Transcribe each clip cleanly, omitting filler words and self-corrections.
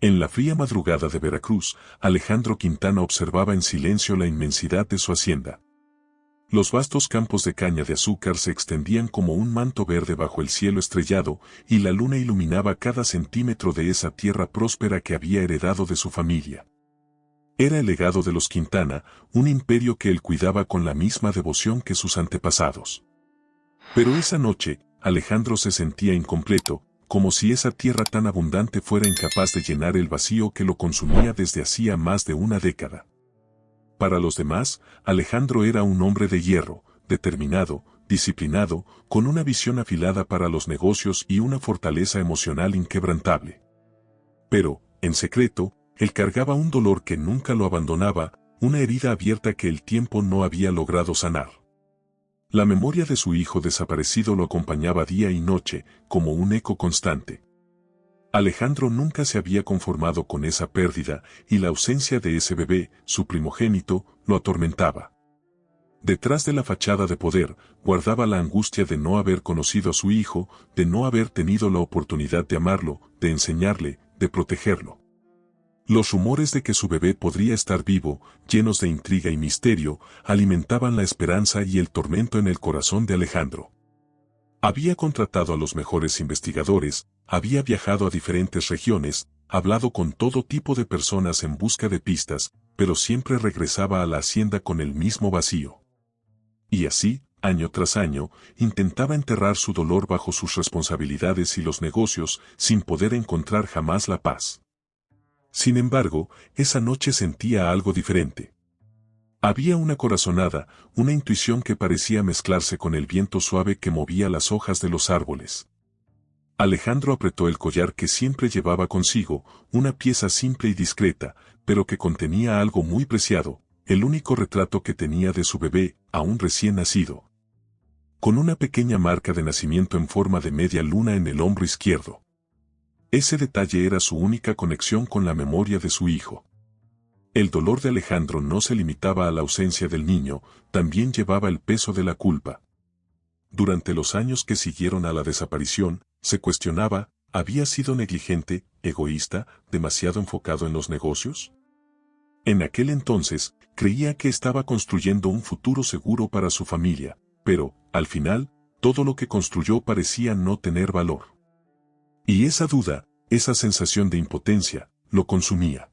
En la fría madrugada de Veracruz, Alejandro Quintana observaba en silencio la inmensidad de su hacienda. Los vastos campos de caña de azúcar se extendían como un manto verde bajo el cielo estrellado, y la luna iluminaba cada centímetro de esa tierra próspera que había heredado de su familia. Era el legado de los Quintana, un imperio que él cuidaba con la misma devoción que sus antepasados. Pero esa noche, Alejandro se sentía incompleto, como si esa tierra tan abundante fuera incapaz de llenar el vacío que lo consumía desde hacía más de una década. Para los demás, Alejandro era un hombre de hierro, determinado, disciplinado, con una visión afilada para los negocios y una fortaleza emocional inquebrantable. Pero, en secreto, él cargaba un dolor que nunca lo abandonaba, una herida abierta que el tiempo no había logrado sanar. La memoria de su hijo desaparecido lo acompañaba día y noche, como un eco constante. Alejandro nunca se había conformado con esa pérdida, y la ausencia de ese bebé, su primogénito, lo atormentaba. Detrás de la fachada de poder, guardaba la angustia de no haber conocido a su hijo, de no haber tenido la oportunidad de amarlo, de enseñarle, de protegerlo. Los rumores de que su bebé podría estar vivo, llenos de intriga y misterio, alimentaban la esperanza y el tormento en el corazón de Alejandro. Había contratado a los mejores investigadores, había viajado a diferentes regiones, hablado con todo tipo de personas en busca de pistas, pero siempre regresaba a la hacienda con el mismo vacío. Y así, año tras año, intentaba enterrar su dolor bajo sus responsabilidades y los negocios, sin poder encontrar jamás la paz. Sin embargo, esa noche sentía algo diferente. Había una corazonada, una intuición que parecía mezclarse con el viento suave que movía las hojas de los árboles. Alejandro apretó el collar que siempre llevaba consigo, una pieza simple y discreta, pero que contenía algo muy preciado, el único retrato que tenía de su bebé, aún recién nacido. Con una pequeña marca de nacimiento en forma de media luna en el hombro izquierdo. Ese detalle era su única conexión con la memoria de su hijo. El dolor de Alejandro no se limitaba a la ausencia del niño, también llevaba el peso de la culpa. Durante los años que siguieron a la desaparición, se cuestionaba, ¿había sido negligente, egoísta, demasiado enfocado en los negocios? En aquel entonces, creía que estaba construyendo un futuro seguro para su familia, pero, al final, todo lo que construyó parecía no tener valor. Y esa duda, esa sensación de impotencia, lo consumía.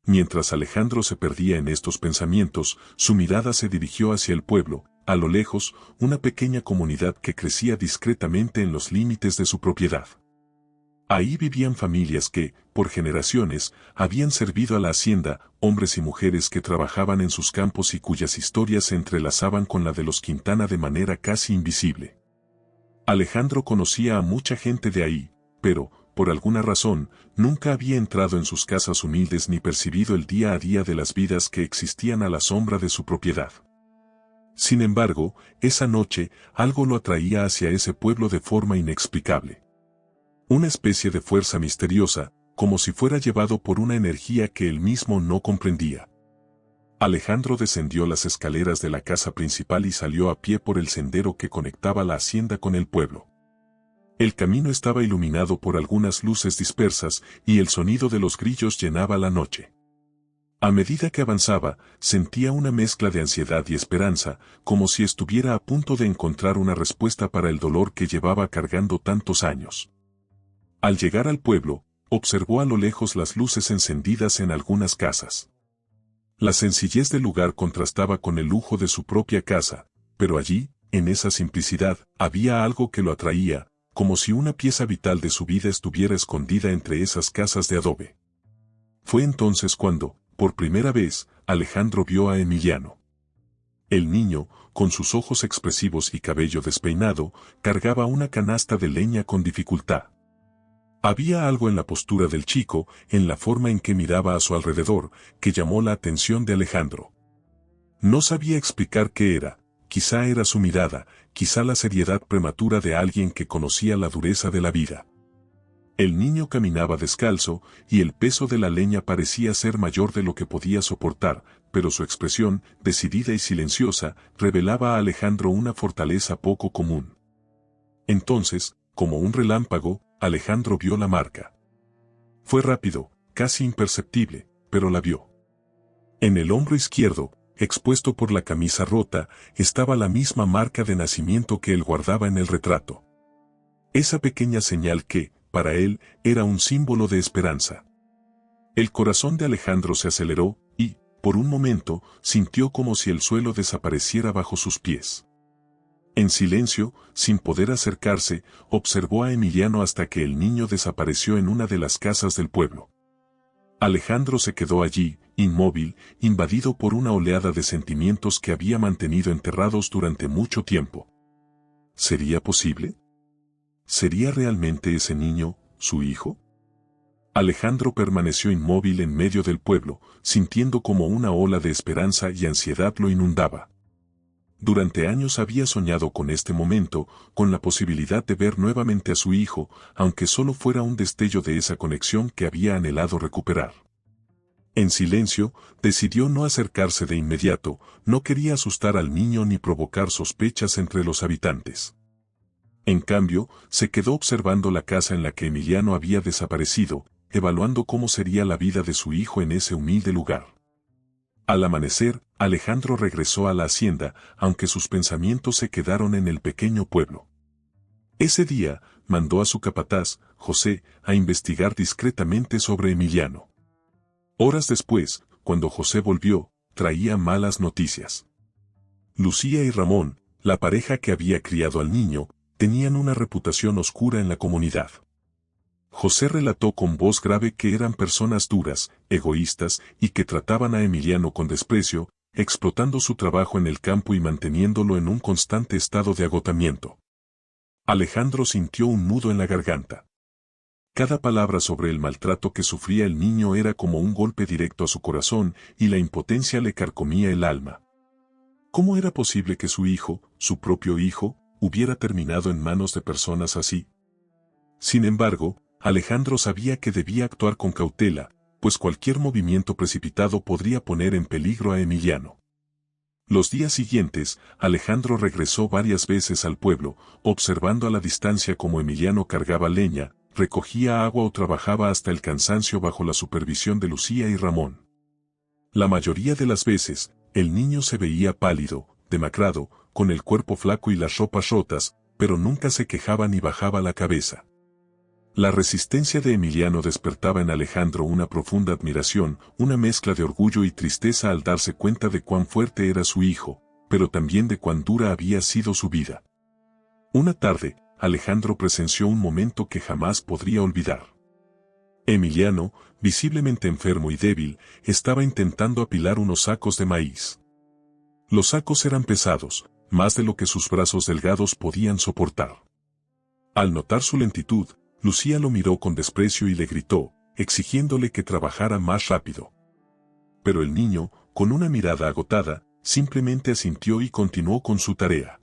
Mientras Alejandro se perdía en estos pensamientos, su mirada se dirigió hacia el pueblo, a lo lejos, una pequeña comunidad que crecía discretamente en los límites de su propiedad. Ahí vivían familias que, por generaciones, habían servido a la hacienda, hombres y mujeres que trabajaban en sus campos y cuyas historias se entrelazaban con la de los Quintana de manera casi invisible. Alejandro conocía a mucha gente de ahí, pero, por alguna razón, nunca había entrado en sus casas humildes ni percibido el día a día de las vidas que existían a la sombra de su propiedad. Sin embargo, esa noche, algo lo atraía hacia ese pueblo de forma inexplicable. Una especie de fuerza misteriosa, como si fuera llevado por una energía que él mismo no comprendía. Alejandro descendió las escaleras de la casa principal y salió a pie por el sendero que conectaba la hacienda con el pueblo. El camino estaba iluminado por algunas luces dispersas y el sonido de los grillos llenaba la noche. A medida que avanzaba, sentía una mezcla de ansiedad y esperanza, como si estuviera a punto de encontrar una respuesta para el dolor que llevaba cargando tantos años. Al llegar al pueblo, observó a lo lejos las luces encendidas en algunas casas. La sencillez del lugar contrastaba con el lujo de su propia casa, pero allí, en esa simplicidad, había algo que lo atraía, como si una pieza vital de su vida estuviera escondida entre esas casas de adobe. Fue entonces cuando, por primera vez, Alejandro vio a Emiliano. El niño, con sus ojos expresivos y cabello despeinado, cargaba una canasta de leña con dificultad. Había algo en la postura del chico, en la forma en que miraba a su alrededor, que llamó la atención de Alejandro. No sabía explicar qué era, quizá era su mirada, quizá la seriedad prematura de alguien que conocía la dureza de la vida. El niño caminaba descalzo, y el peso de la leña parecía ser mayor de lo que podía soportar, pero su expresión, decidida y silenciosa, revelaba a Alejandro una fortaleza poco común. Entonces, como un relámpago, Alejandro vio la marca. Fue rápido, casi imperceptible, pero la vio. En el hombro izquierdo, expuesto por la camisa rota, estaba la misma marca de nacimiento que él guardaba en el retrato. Esa pequeña señal que, para él, era un símbolo de esperanza. El corazón de Alejandro se aceleró y, por un momento, sintió como si el suelo desapareciera bajo sus pies. En silencio, sin poder acercarse, observó a Emiliano hasta que el niño desapareció en una de las casas del pueblo. Alejandro se quedó allí, inmóvil, invadido por una oleada de sentimientos que había mantenido enterrados durante mucho tiempo. ¿Sería posible? ¿Sería realmente ese niño, su hijo? Alejandro permaneció inmóvil en medio del pueblo, sintiendo como una ola de esperanza y ansiedad lo inundaba. Durante años había soñado con este momento, con la posibilidad de ver nuevamente a su hijo, aunque solo fuera un destello de esa conexión que había anhelado recuperar. En silencio, decidió no acercarse de inmediato, no quería asustar al niño ni provocar sospechas entre los habitantes. En cambio, se quedó observando la casa en la que Emiliano había desaparecido, evaluando cómo sería la vida de su hijo en ese humilde lugar. Al amanecer, Alejandro regresó a la hacienda, aunque sus pensamientos se quedaron en el pequeño pueblo. Ese día, mandó a su capataz, José, a investigar discretamente sobre Emiliano. Horas después, cuando José volvió, traía malas noticias. Lucía y Ramón, la pareja que había criado al niño, tenían una reputación oscura en la comunidad. José relató con voz grave que eran personas duras, egoístas y que trataban a Emiliano con desprecio, explotando su trabajo en el campo y manteniéndolo en un constante estado de agotamiento. Alejandro sintió un nudo en la garganta. Cada palabra sobre el maltrato que sufría el niño era como un golpe directo a su corazón y la impotencia le carcomía el alma. ¿Cómo era posible que su hijo, su propio hijo, hubiera terminado en manos de personas así? Sin embargo, Alejandro sabía que debía actuar con cautela, pues cualquier movimiento precipitado podría poner en peligro a Emiliano. Los días siguientes, Alejandro regresó varias veces al pueblo, observando a la distancia cómo Emiliano cargaba leña, recogía agua o trabajaba hasta el cansancio bajo la supervisión de Lucía y Ramón. La mayoría de las veces, el niño se veía pálido, demacrado, con el cuerpo flaco y las ropas rotas, pero nunca se quejaba ni bajaba la cabeza. La resistencia de Emiliano despertaba en Alejandro una profunda admiración, una mezcla de orgullo y tristeza al darse cuenta de cuán fuerte era su hijo, pero también de cuán dura había sido su vida. Una tarde, Alejandro presenció un momento que jamás podría olvidar. Emiliano, visiblemente enfermo y débil, estaba intentando apilar unos sacos de maíz. Los sacos eran pesados, más de lo que sus brazos delgados podían soportar. Al notar su lentitud, Lucía lo miró con desprecio y le gritó, exigiéndole que trabajara más rápido. Pero el niño, con una mirada agotada, simplemente asintió y continuó con su tarea.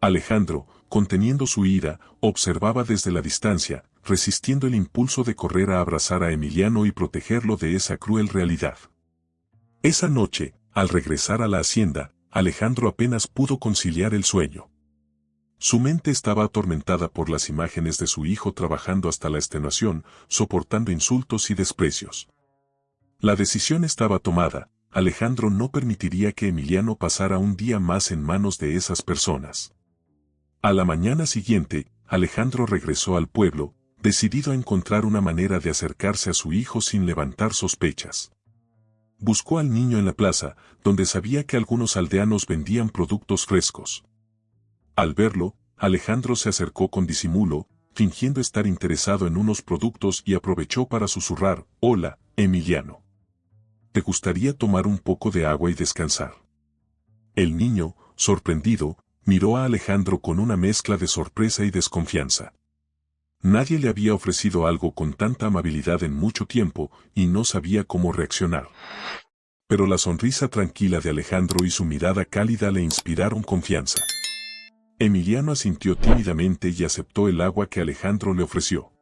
Alejandro, conteniendo su ira, observaba desde la distancia, resistiendo el impulso de correr a abrazar a Emiliano y protegerlo de esa cruel realidad. Esa noche, al regresar a la hacienda, Alejandro apenas pudo conciliar el sueño. Su mente estaba atormentada por las imágenes de su hijo trabajando hasta la extenuación, soportando insultos y desprecios. La decisión estaba tomada, Alejandro no permitiría que Emiliano pasara un día más en manos de esas personas. A la mañana siguiente, Alejandro regresó al pueblo, decidido a encontrar una manera de acercarse a su hijo sin levantar sospechas. Buscó al niño en la plaza, donde sabía que algunos aldeanos vendían productos frescos. Al verlo, Alejandro se acercó con disimulo, fingiendo estar interesado en unos productos y aprovechó para susurrar, «Hola, Emiliano. ¿Te gustaría tomar un poco de agua y descansar?» El niño, sorprendido, miró a Alejandro con una mezcla de sorpresa y desconfianza. Nadie le había ofrecido algo con tanta amabilidad en mucho tiempo y no sabía cómo reaccionar. Pero la sonrisa tranquila de Alejandro y su mirada cálida le inspiraron confianza. Emiliano asintió tímidamente y aceptó el agua que Alejandro le ofreció.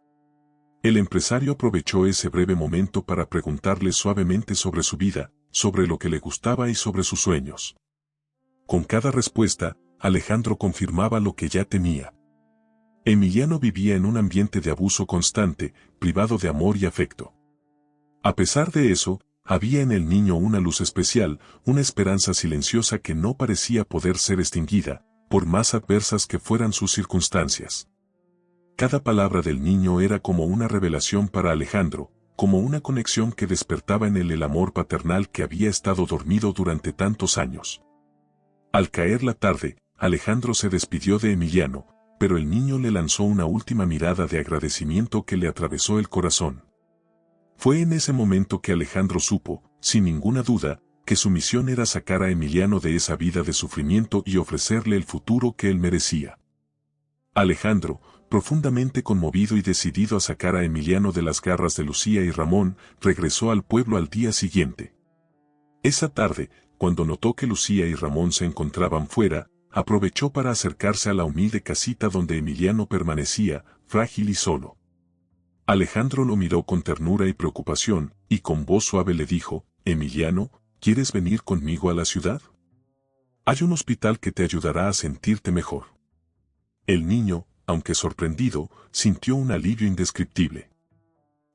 El empresario aprovechó ese breve momento para preguntarle suavemente sobre su vida, sobre lo que le gustaba y sobre sus sueños. Con cada respuesta, Alejandro confirmaba lo que ya temía. Emiliano vivía en un ambiente de abuso constante, privado de amor y afecto. A pesar de eso, había en el niño una luz especial, una esperanza silenciosa que no parecía poder ser extinguida, por más adversas que fueran sus circunstancias. Cada palabra del niño era como una revelación para Alejandro, como una conexión que despertaba en él el amor paternal que había estado dormido durante tantos años. Al caer la tarde, Alejandro se despidió de Emiliano, pero el niño le lanzó una última mirada de agradecimiento que le atravesó el corazón. Fue en ese momento que Alejandro supo, sin ninguna duda, que su misión era sacar a Emiliano de esa vida de sufrimiento y ofrecerle el futuro que él merecía. Alejandro, profundamente conmovido y decidido a sacar a Emiliano de las garras de Lucía y Ramón, regresó al pueblo al día siguiente. Esa tarde, cuando notó que Lucía y Ramón se encontraban fuera, aprovechó para acercarse a la humilde casita donde Emiliano permanecía, frágil y solo. Alejandro lo miró con ternura y preocupación, y con voz suave le dijo: «Emiliano, ¿quieres venir conmigo a la ciudad? Hay un hospital que te ayudará a sentirte mejor». El niño, aunque sorprendido, sintió un alivio indescriptible.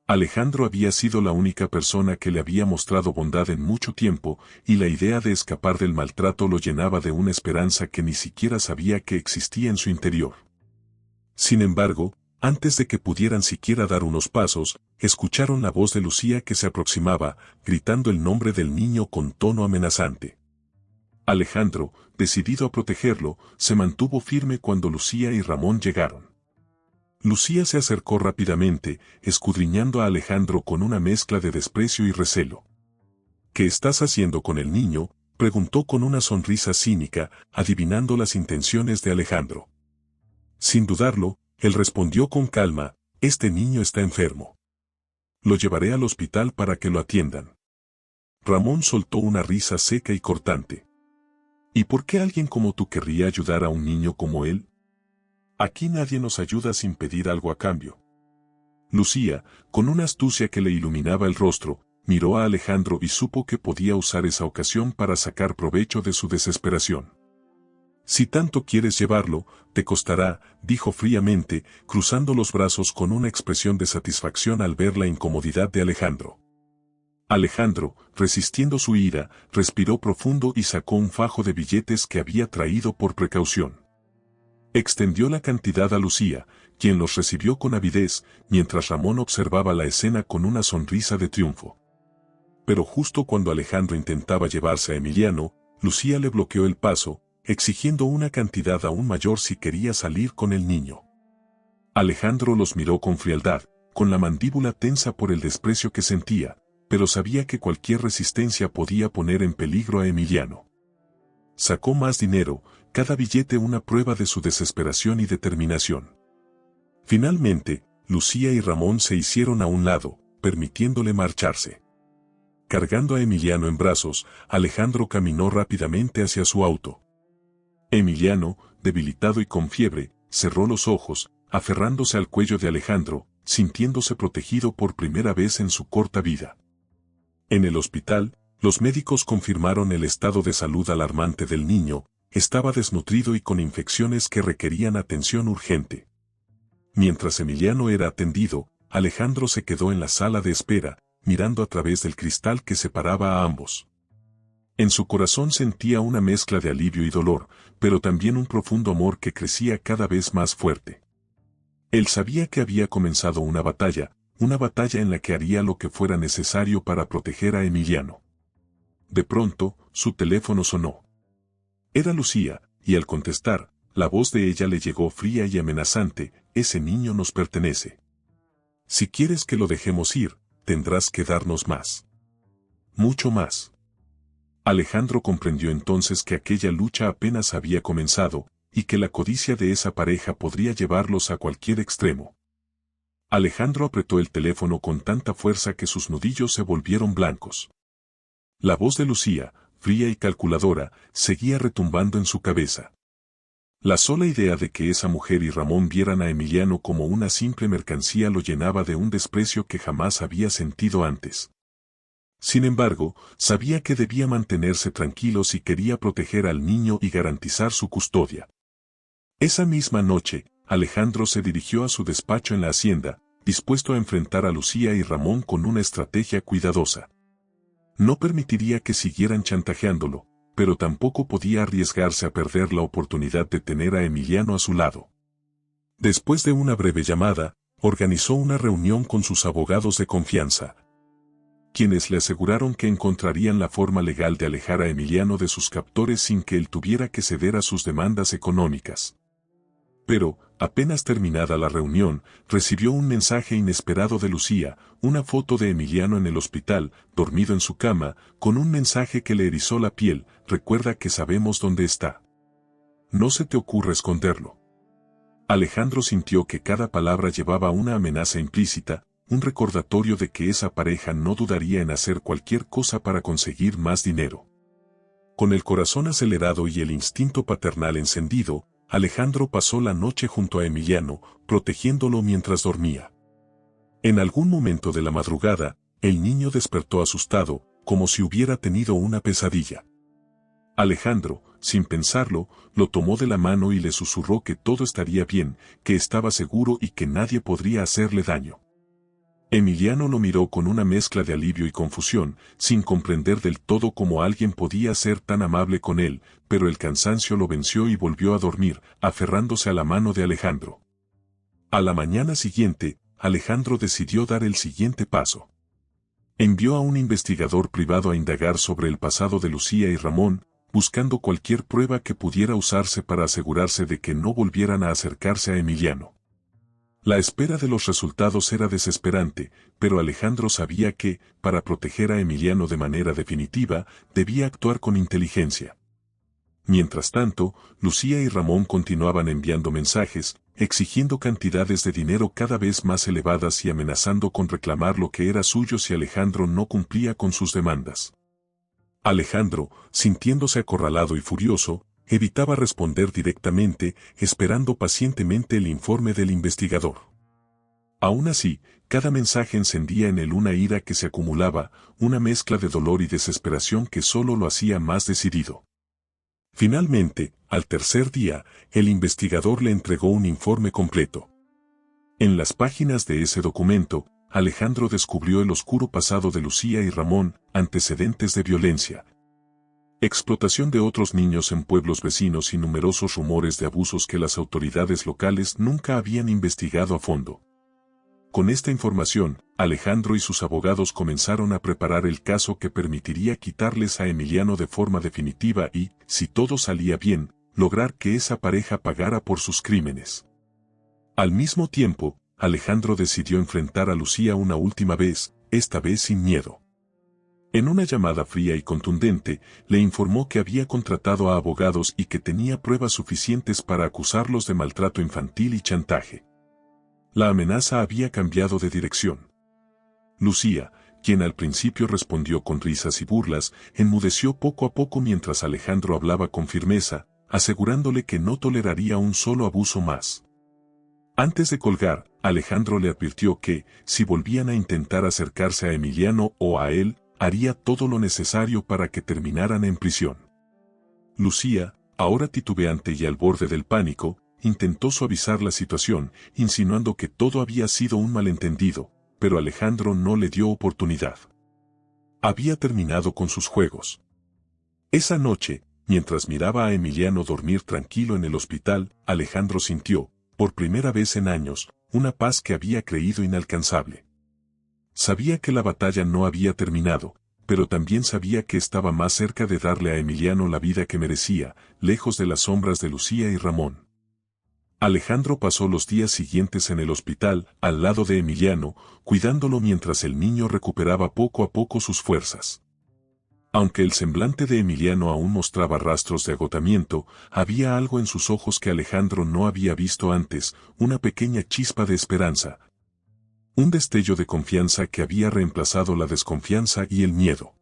Alejandro había sido la única persona que le había mostrado bondad en mucho tiempo, y la idea de escapar del maltrato lo llenaba de una esperanza que ni siquiera sabía que existía en su interior. Sin embargo, antes de que pudieran siquiera dar unos pasos, escucharon la voz de Lucía que se aproximaba, gritando el nombre del niño con tono amenazante. Alejandro, decidido a protegerlo, se mantuvo firme cuando Lucía y Ramón llegaron. Lucía se acercó rápidamente, escudriñando a Alejandro con una mezcla de desprecio y recelo. «¿Qué estás haciendo con el niño?», preguntó con una sonrisa cínica, adivinando las intenciones de Alejandro. Sin dudarlo, él respondió con calma: «Este niño está enfermo. Lo llevaré al hospital para que lo atiendan». Ramón soltó una risa seca y cortante. «¿Y por qué alguien como tú querría ayudar a un niño como él? Aquí nadie nos ayuda sin pedir algo a cambio». Lucía, con una astucia que le iluminaba el rostro, miró a Alejandro y supo que podía usar esa ocasión para sacar provecho de su desesperación. «Si tanto quieres llevarlo, te costará», dijo fríamente, cruzando los brazos con una expresión de satisfacción al ver la incomodidad de Alejandro. Alejandro, resistiendo su ira, respiró profundo y sacó un fajo de billetes que había traído por precaución. Extendió la cantidad a Lucía, quien los recibió con avidez, mientras Ramón observaba la escena con una sonrisa de triunfo. Pero justo cuando Alejandro intentaba llevarse a Emiliano, Lucía le bloqueó el paso, exigiendo una cantidad aún mayor si quería salir con el niño. Alejandro los miró con frialdad, con la mandíbula tensa por el desprecio que sentía, pero sabía que cualquier resistencia podía poner en peligro a Emiliano. Sacó más dinero, cada billete una prueba de su desesperación y determinación. Finalmente, Lucía y Ramón se hicieron a un lado, permitiéndole marcharse. Cargando a Emiliano en brazos, Alejandro caminó rápidamente hacia su auto. Emiliano, debilitado y con fiebre, cerró los ojos, aferrándose al cuello de Alejandro, sintiéndose protegido por primera vez en su corta vida. En el hospital, los médicos confirmaron el estado de salud alarmante del niño: estaba desnutrido y con infecciones que requerían atención urgente. Mientras Emiliano era atendido, Alejandro se quedó en la sala de espera, mirando a través del cristal que separaba a ambos. En su corazón sentía una mezcla de alivio y dolor, pero también un profundo amor que crecía cada vez más fuerte. Él sabía que había comenzado una batalla en la que haría lo que fuera necesario para proteger a Emiliano. De pronto, su teléfono sonó. Era Lucía, y al contestar, la voz de ella le llegó fría y amenazante: «Ese niño nos pertenece. Si quieres que lo dejemos ir, tendrás que darnos más. Mucho más». Alejandro comprendió entonces que aquella lucha apenas había comenzado, y que la codicia de esa pareja podría llevarlos a cualquier extremo. Alejandro apretó el teléfono con tanta fuerza que sus nudillos se volvieron blancos. La voz de Lucía, fría y calculadora, seguía retumbando en su cabeza. La sola idea de que esa mujer y Ramón vieran a Emiliano como una simple mercancía lo llenaba de un desprecio que jamás había sentido antes. Sin embargo, sabía que debía mantenerse tranquilo si quería proteger al niño y garantizar su custodia. Esa misma noche, Alejandro se dirigió a su despacho en la hacienda, dispuesto a enfrentar a Lucía y Ramón con una estrategia cuidadosa. No permitiría que siguieran chantajeándolo, pero tampoco podía arriesgarse a perder la oportunidad de tener a Emiliano a su lado. Después de una breve llamada, organizó una reunión con sus abogados de confianza, quienes le aseguraron que encontrarían la forma legal de alejar a Emiliano de sus captores sin que él tuviera que ceder a sus demandas económicas. Pero, apenas terminada la reunión, recibió un mensaje inesperado de Lucía, una foto de Emiliano en el hospital, dormido en su cama, con un mensaje que le erizó la piel: recuerda que sabemos dónde está. No se te ocurre esconderlo. Alejandro sintió que cada palabra llevaba una amenaza implícita, un recordatorio de que esa pareja no dudaría en hacer cualquier cosa para conseguir más dinero. Con el corazón acelerado y el instinto paternal encendido, Alejandro pasó la noche junto a Emiliano, protegiéndolo mientras dormía. En algún momento de la madrugada, el niño despertó asustado, como si hubiera tenido una pesadilla. Alejandro, sin pensarlo, lo tomó de la mano y le susurró que todo estaría bien, que estaba seguro y que nadie podría hacerle daño. Emiliano lo miró con una mezcla de alivio y confusión, sin comprender del todo cómo alguien podía ser tan amable con él, pero el cansancio lo venció y volvió a dormir, aferrándose a la mano de Alejandro. A la mañana siguiente, Alejandro decidió dar el siguiente paso. Envió a un investigador privado a indagar sobre el pasado de Lucía y Ramón, buscando cualquier prueba que pudiera usarse para asegurarse de que no volvieran a acercarse a Emiliano. La espera de los resultados era desesperante, pero Alejandro sabía que, para proteger a Emiliano de manera definitiva, debía actuar con inteligencia. Mientras tanto, Lucía y Ramón continuaban enviando mensajes, exigiendo cantidades de dinero cada vez más elevadas y amenazando con reclamar lo que era suyo si Alejandro no cumplía con sus demandas. Alejandro, sintiéndose acorralado y furioso, evitaba responder directamente, esperando pacientemente el informe del investigador. Aún así, cada mensaje encendía en él una ira que se acumulaba, una mezcla de dolor y desesperación que solo lo hacía más decidido. Finalmente, al tercer día, el investigador le entregó un informe completo. En las páginas de ese documento, Alejandro descubrió el oscuro pasado de Lucía y Ramón, antecedentes de violencia, explotación de otros niños en pueblos vecinos y numerosos rumores de abusos que las autoridades locales nunca habían investigado a fondo. Con esta información, Alejandro y sus abogados comenzaron a preparar el caso que permitiría quitarles a Emiliano de forma definitiva y, si todo salía bien, lograr que esa pareja pagara por sus crímenes. Al mismo tiempo, Alejandro decidió enfrentar a Lucía una última vez, esta vez sin miedo. En una llamada fría y contundente, le informó que había contratado a abogados y que tenía pruebas suficientes para acusarlos de maltrato infantil y chantaje. La amenaza había cambiado de dirección. Lucía, quien al principio respondió con risas y burlas, enmudeció poco a poco mientras Alejandro hablaba con firmeza, asegurándole que no toleraría un solo abuso más. Antes de colgar, Alejandro le advirtió que, si volvían a intentar acercarse a Emiliano o a él, haría todo lo necesario para que terminaran en prisión. Lucía, ahora titubeante y al borde del pánico, intentó suavizar la situación, insinuando que todo había sido un malentendido, pero Alejandro no le dio oportunidad. Había terminado con sus juegos. Esa noche, mientras miraba a Emiliano dormir tranquilo en el hospital, Alejandro sintió, por primera vez en años, una paz que había creído inalcanzable. Sabía que la batalla no había terminado, pero también sabía que estaba más cerca de darle a Emiliano la vida que merecía, lejos de las sombras de Lucía y Ramón. Alejandro pasó los días siguientes en el hospital, al lado de Emiliano, cuidándolo mientras el niño recuperaba poco a poco sus fuerzas. Aunque el semblante de Emiliano aún mostraba rastros de agotamiento, había algo en sus ojos que Alejandro no había visto antes, una pequeña chispa de esperanza. Un destello de confianza que había reemplazado la desconfianza y el miedo.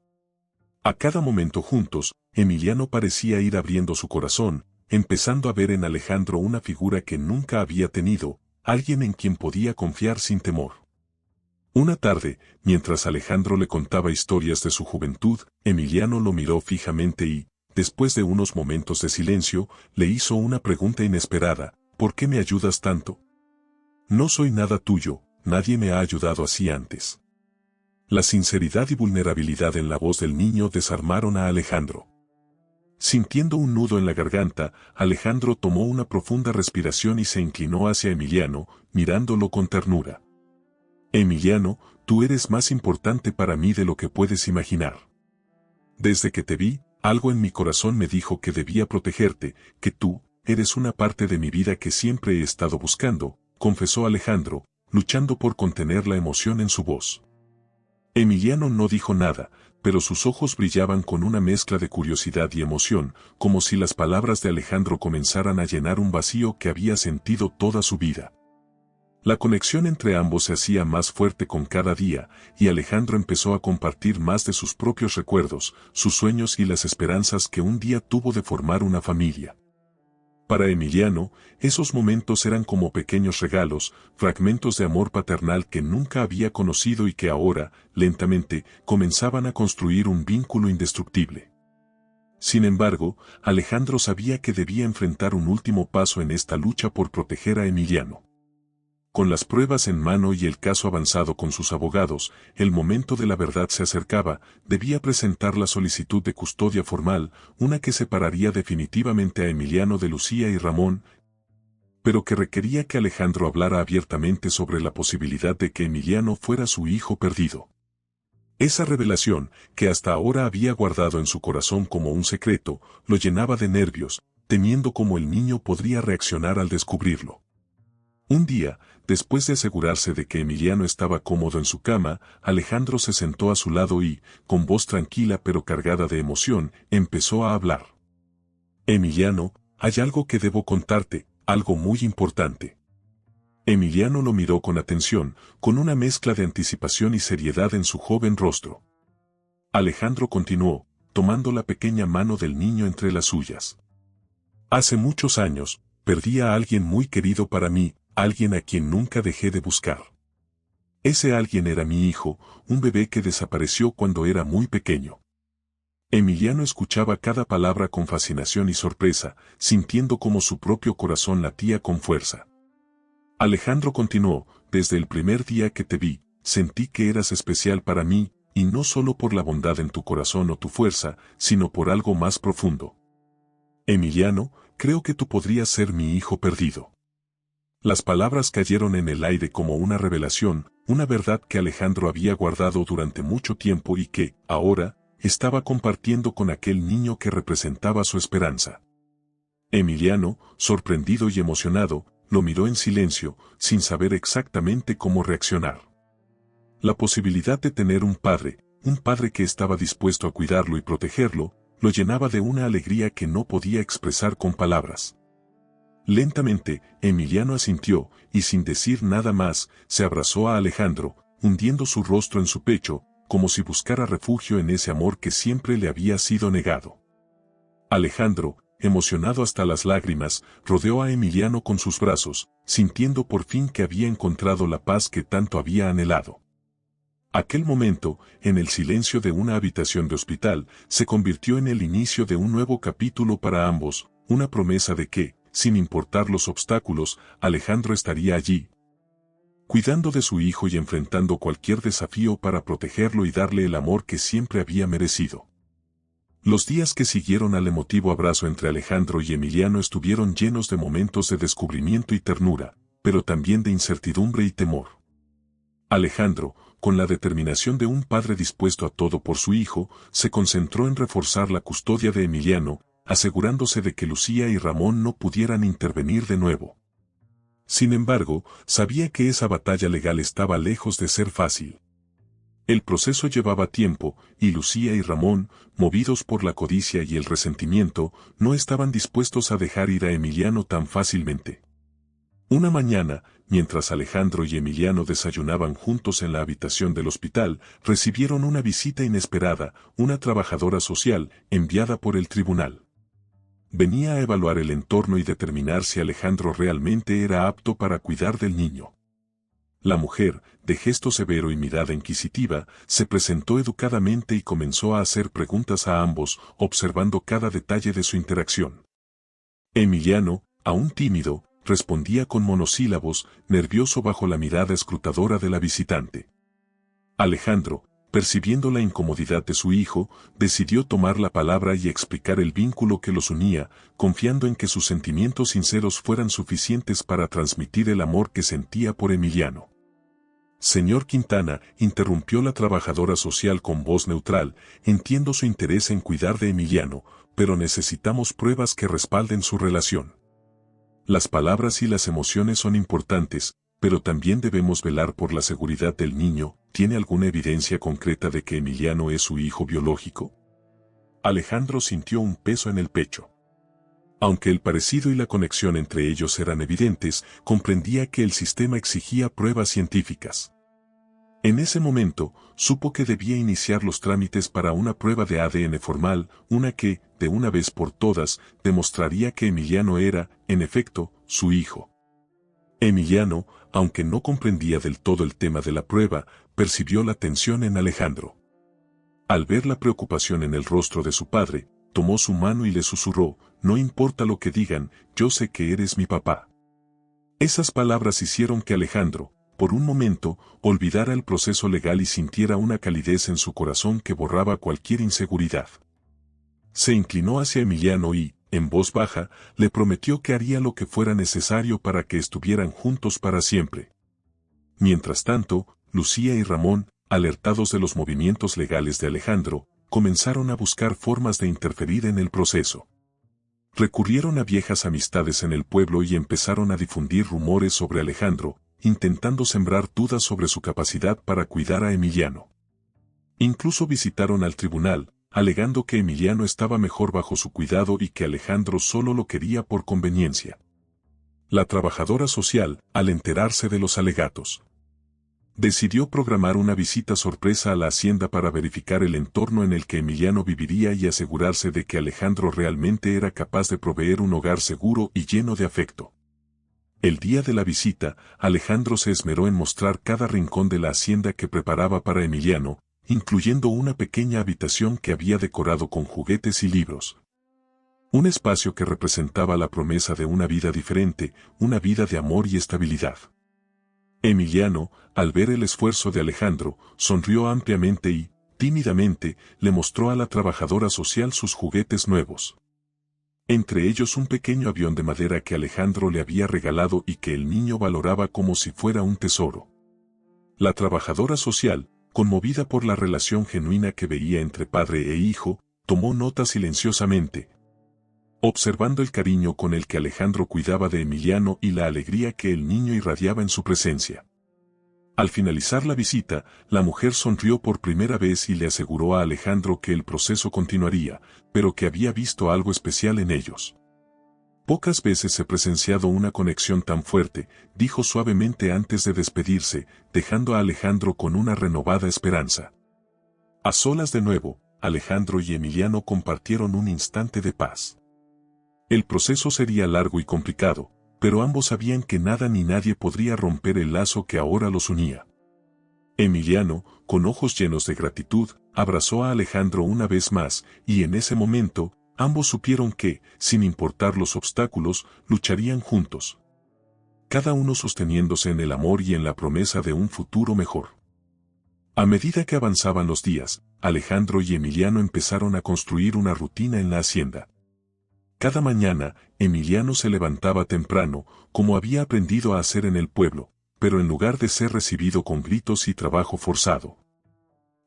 A cada momento juntos, Emiliano parecía ir abriendo su corazón, empezando a ver en Alejandro una figura que nunca había tenido, alguien en quien podía confiar sin temor. Una tarde, mientras Alejandro le contaba historias de su juventud, Emiliano lo miró fijamente y, después de unos momentos de silencio, le hizo una pregunta inesperada: ¿por qué me ayudas tanto? No soy nada tuyo, nadie me ha ayudado así antes. La sinceridad y vulnerabilidad en la voz del niño desarmaron a Alejandro. Sintiendo un nudo en la garganta, Alejandro tomó una profunda respiración y se inclinó hacia Emiliano, mirándolo con ternura. Emiliano, tú eres más importante para mí de lo que puedes imaginar. Desde que te vi, algo en mi corazón me dijo que debía protegerte, que tú, eres una parte de mi vida que siempre he estado buscando, confesó Alejandro, luchando por contener la emoción en su voz. Emiliano no dijo nada, pero sus ojos brillaban con una mezcla de curiosidad y emoción, como si las palabras de Alejandro comenzaran a llenar un vacío que había sentido toda su vida. La conexión entre ambos se hacía más fuerte con cada día, y Alejandro empezó a compartir más de sus propios recuerdos, sus sueños y las esperanzas que un día tuvo de formar una familia. Para Emiliano, esos momentos eran como pequeños regalos, fragmentos de amor paternal que nunca había conocido y que ahora, lentamente, comenzaban a construir un vínculo indestructible. Sin embargo, Alejandro sabía que debía enfrentar un último paso en esta lucha por proteger a Emiliano. Con las pruebas en mano y el caso avanzado con sus abogados, el momento de la verdad se acercaba, debía presentar la solicitud de custodia formal, una que separaría definitivamente a Emiliano de Lucía y Ramón, pero que requería que Alejandro hablara abiertamente sobre la posibilidad de que Emiliano fuera su hijo perdido. Esa revelación, que hasta ahora había guardado en su corazón como un secreto, lo llenaba de nervios, temiendo cómo el niño podría reaccionar al descubrirlo. Un día, después de asegurarse de que Emiliano estaba cómodo en su cama, Alejandro se sentó a su lado y, con voz tranquila pero cargada de emoción, empezó a hablar. Emiliano, hay algo que debo contarte, algo muy importante. Emiliano lo miró con atención, con una mezcla de anticipación y seriedad en su joven rostro. Alejandro continuó, tomando la pequeña mano del niño entre las suyas. Hace muchos años, perdí a alguien muy querido para mí, alguien a quien nunca dejé de buscar. Ese alguien era mi hijo, un bebé que desapareció cuando era muy pequeño. Emiliano escuchaba cada palabra con fascinación y sorpresa, sintiendo cómo su propio corazón latía con fuerza. Alejandro continuó, desde el primer día que te vi, sentí que eras especial para mí, y no solo por la bondad en tu corazón o tu fuerza, sino por algo más profundo. Emiliano, creo que tú podrías ser mi hijo perdido. Las palabras cayeron en el aire como una revelación, una verdad que Alejandro había guardado durante mucho tiempo y que, ahora, estaba compartiendo con aquel niño que representaba su esperanza. Emiliano, sorprendido y emocionado, lo miró en silencio, sin saber exactamente cómo reaccionar. La posibilidad de tener un padre que estaba dispuesto a cuidarlo y protegerlo, lo llenaba de una alegría que no podía expresar con palabras. Lentamente, Emiliano asintió, y sin decir nada más, se abrazó a Alejandro, hundiendo su rostro en su pecho, como si buscara refugio en ese amor que siempre le había sido negado. Alejandro, emocionado hasta las lágrimas, rodeó a Emiliano con sus brazos, sintiendo por fin que había encontrado la paz que tanto había anhelado. Aquel momento, en el silencio de una habitación de hospital, se convirtió en el inicio de un nuevo capítulo para ambos, una promesa de que, sin importar los obstáculos, Alejandro estaría allí, cuidando de su hijo y enfrentando cualquier desafío para protegerlo y darle el amor que siempre había merecido. Los días que siguieron al emotivo abrazo entre Alejandro y Emiliano estuvieron llenos de momentos de descubrimiento y ternura, pero también de incertidumbre y temor. Alejandro, con la determinación de un padre dispuesto a todo por su hijo, se concentró en reforzar la custodia de Emiliano, asegurándose de que Lucía y Ramón no pudieran intervenir de nuevo. Sin embargo, sabía que esa batalla legal estaba lejos de ser fácil. El proceso llevaba tiempo, y Lucía y Ramón, movidos por la codicia y el resentimiento, no estaban dispuestos a dejar ir a Emiliano tan fácilmente. Una mañana, mientras Alejandro y Emiliano desayunaban juntos en la habitación del hospital, recibieron una visita inesperada, una trabajadora social, enviada por el tribunal. Venía a evaluar el entorno y determinar si Alejandro realmente era apto para cuidar del niño. La mujer, de gesto severo y mirada inquisitiva, se presentó educadamente y comenzó a hacer preguntas a ambos, observando cada detalle de su interacción. Emiliano, aún tímido, respondía con monosílabos, nervioso bajo la mirada escrutadora de la visitante. Alejandro, percibiendo la incomodidad de su hijo, decidió tomar la palabra y explicar el vínculo que los unía, confiando en que sus sentimientos sinceros fueran suficientes para transmitir el amor que sentía por Emiliano. Señor Quintana, interrumpió la trabajadora social con voz neutral, entiendo su interés en cuidar de Emiliano, pero necesitamos pruebas que respalden su relación. Las palabras y las emociones son importantes, pero también debemos velar por la seguridad del niño. ¿Tiene alguna evidencia concreta de que Emiliano es su hijo biológico? Alejandro sintió un peso en el pecho. Aunque el parecido y la conexión entre ellos eran evidentes, comprendía que el sistema exigía pruebas científicas. En ese momento, supo que debía iniciar los trámites para una prueba de ADN formal, una que, de una vez por todas, demostraría que Emiliano era, en efecto, su hijo. Emiliano, aunque no comprendía del todo el tema de la prueba, percibió la tensión en Alejandro. Al ver la preocupación en el rostro de su padre, tomó su mano y le susurró, no importa lo que digan, yo sé que eres mi papá. Esas palabras hicieron que Alejandro, por un momento, olvidara el proceso legal y sintiera una calidez en su corazón que borraba cualquier inseguridad. Se inclinó hacia Emiliano y, en voz baja, le prometió que haría lo que fuera necesario para que estuvieran juntos para siempre. Mientras tanto, Lucía y Ramón, alertados de los movimientos legales de Alejandro, comenzaron a buscar formas de interferir en el proceso. Recurrieron a viejas amistades en el pueblo y empezaron a difundir rumores sobre Alejandro, intentando sembrar dudas sobre su capacidad para cuidar a Emiliano. Incluso visitaron al tribunal, alegando que Emiliano estaba mejor bajo su cuidado y que Alejandro solo lo quería por conveniencia. La trabajadora social, al enterarse de los alegatos, decidió programar una visita sorpresa a la hacienda para verificar el entorno en el que Emiliano viviría y asegurarse de que Alejandro realmente era capaz de proveer un hogar seguro y lleno de afecto. El día de la visita, Alejandro se esmeró en mostrar cada rincón de la hacienda que preparaba para Emiliano, incluyendo una pequeña habitación que había decorado con juguetes y libros. Un espacio que representaba la promesa de una vida diferente, una vida de amor y estabilidad. Emiliano, al ver el esfuerzo de Alejandro, sonrió ampliamente y, tímidamente, le mostró a la trabajadora social sus juguetes nuevos. Entre ellos un pequeño avión de madera que Alejandro le había regalado y que el niño valoraba como si fuera un tesoro. La trabajadora social, conmovida por la relación genuina que veía entre padre e hijo, tomó nota silenciosamente, observando el cariño con el que Alejandro cuidaba de Emiliano y la alegría que el niño irradiaba en su presencia. Al finalizar la visita, la mujer sonrió por primera vez y le aseguró a Alejandro que el proceso continuaría, pero que había visto algo especial en ellos. Pocas veces he presenciado una conexión tan fuerte, dijo suavemente antes de despedirse, dejando a Alejandro con una renovada esperanza. A solas de nuevo, Alejandro y Emiliano compartieron un instante de paz. El proceso sería largo y complicado, pero ambos sabían que nada ni nadie podría romper el lazo que ahora los unía. Emiliano, con ojos llenos de gratitud, abrazó a Alejandro una vez más, y en ese momento, ambos supieron que, sin importar los obstáculos, lucharían juntos. Cada uno sosteniéndose en el amor y en la promesa de un futuro mejor. A medida que avanzaban los días, Alejandro y Emiliano empezaron a construir una rutina en la hacienda. Cada mañana, Emiliano se levantaba temprano, como había aprendido a hacer en el pueblo, pero en lugar de ser recibido con gritos y trabajo forzado.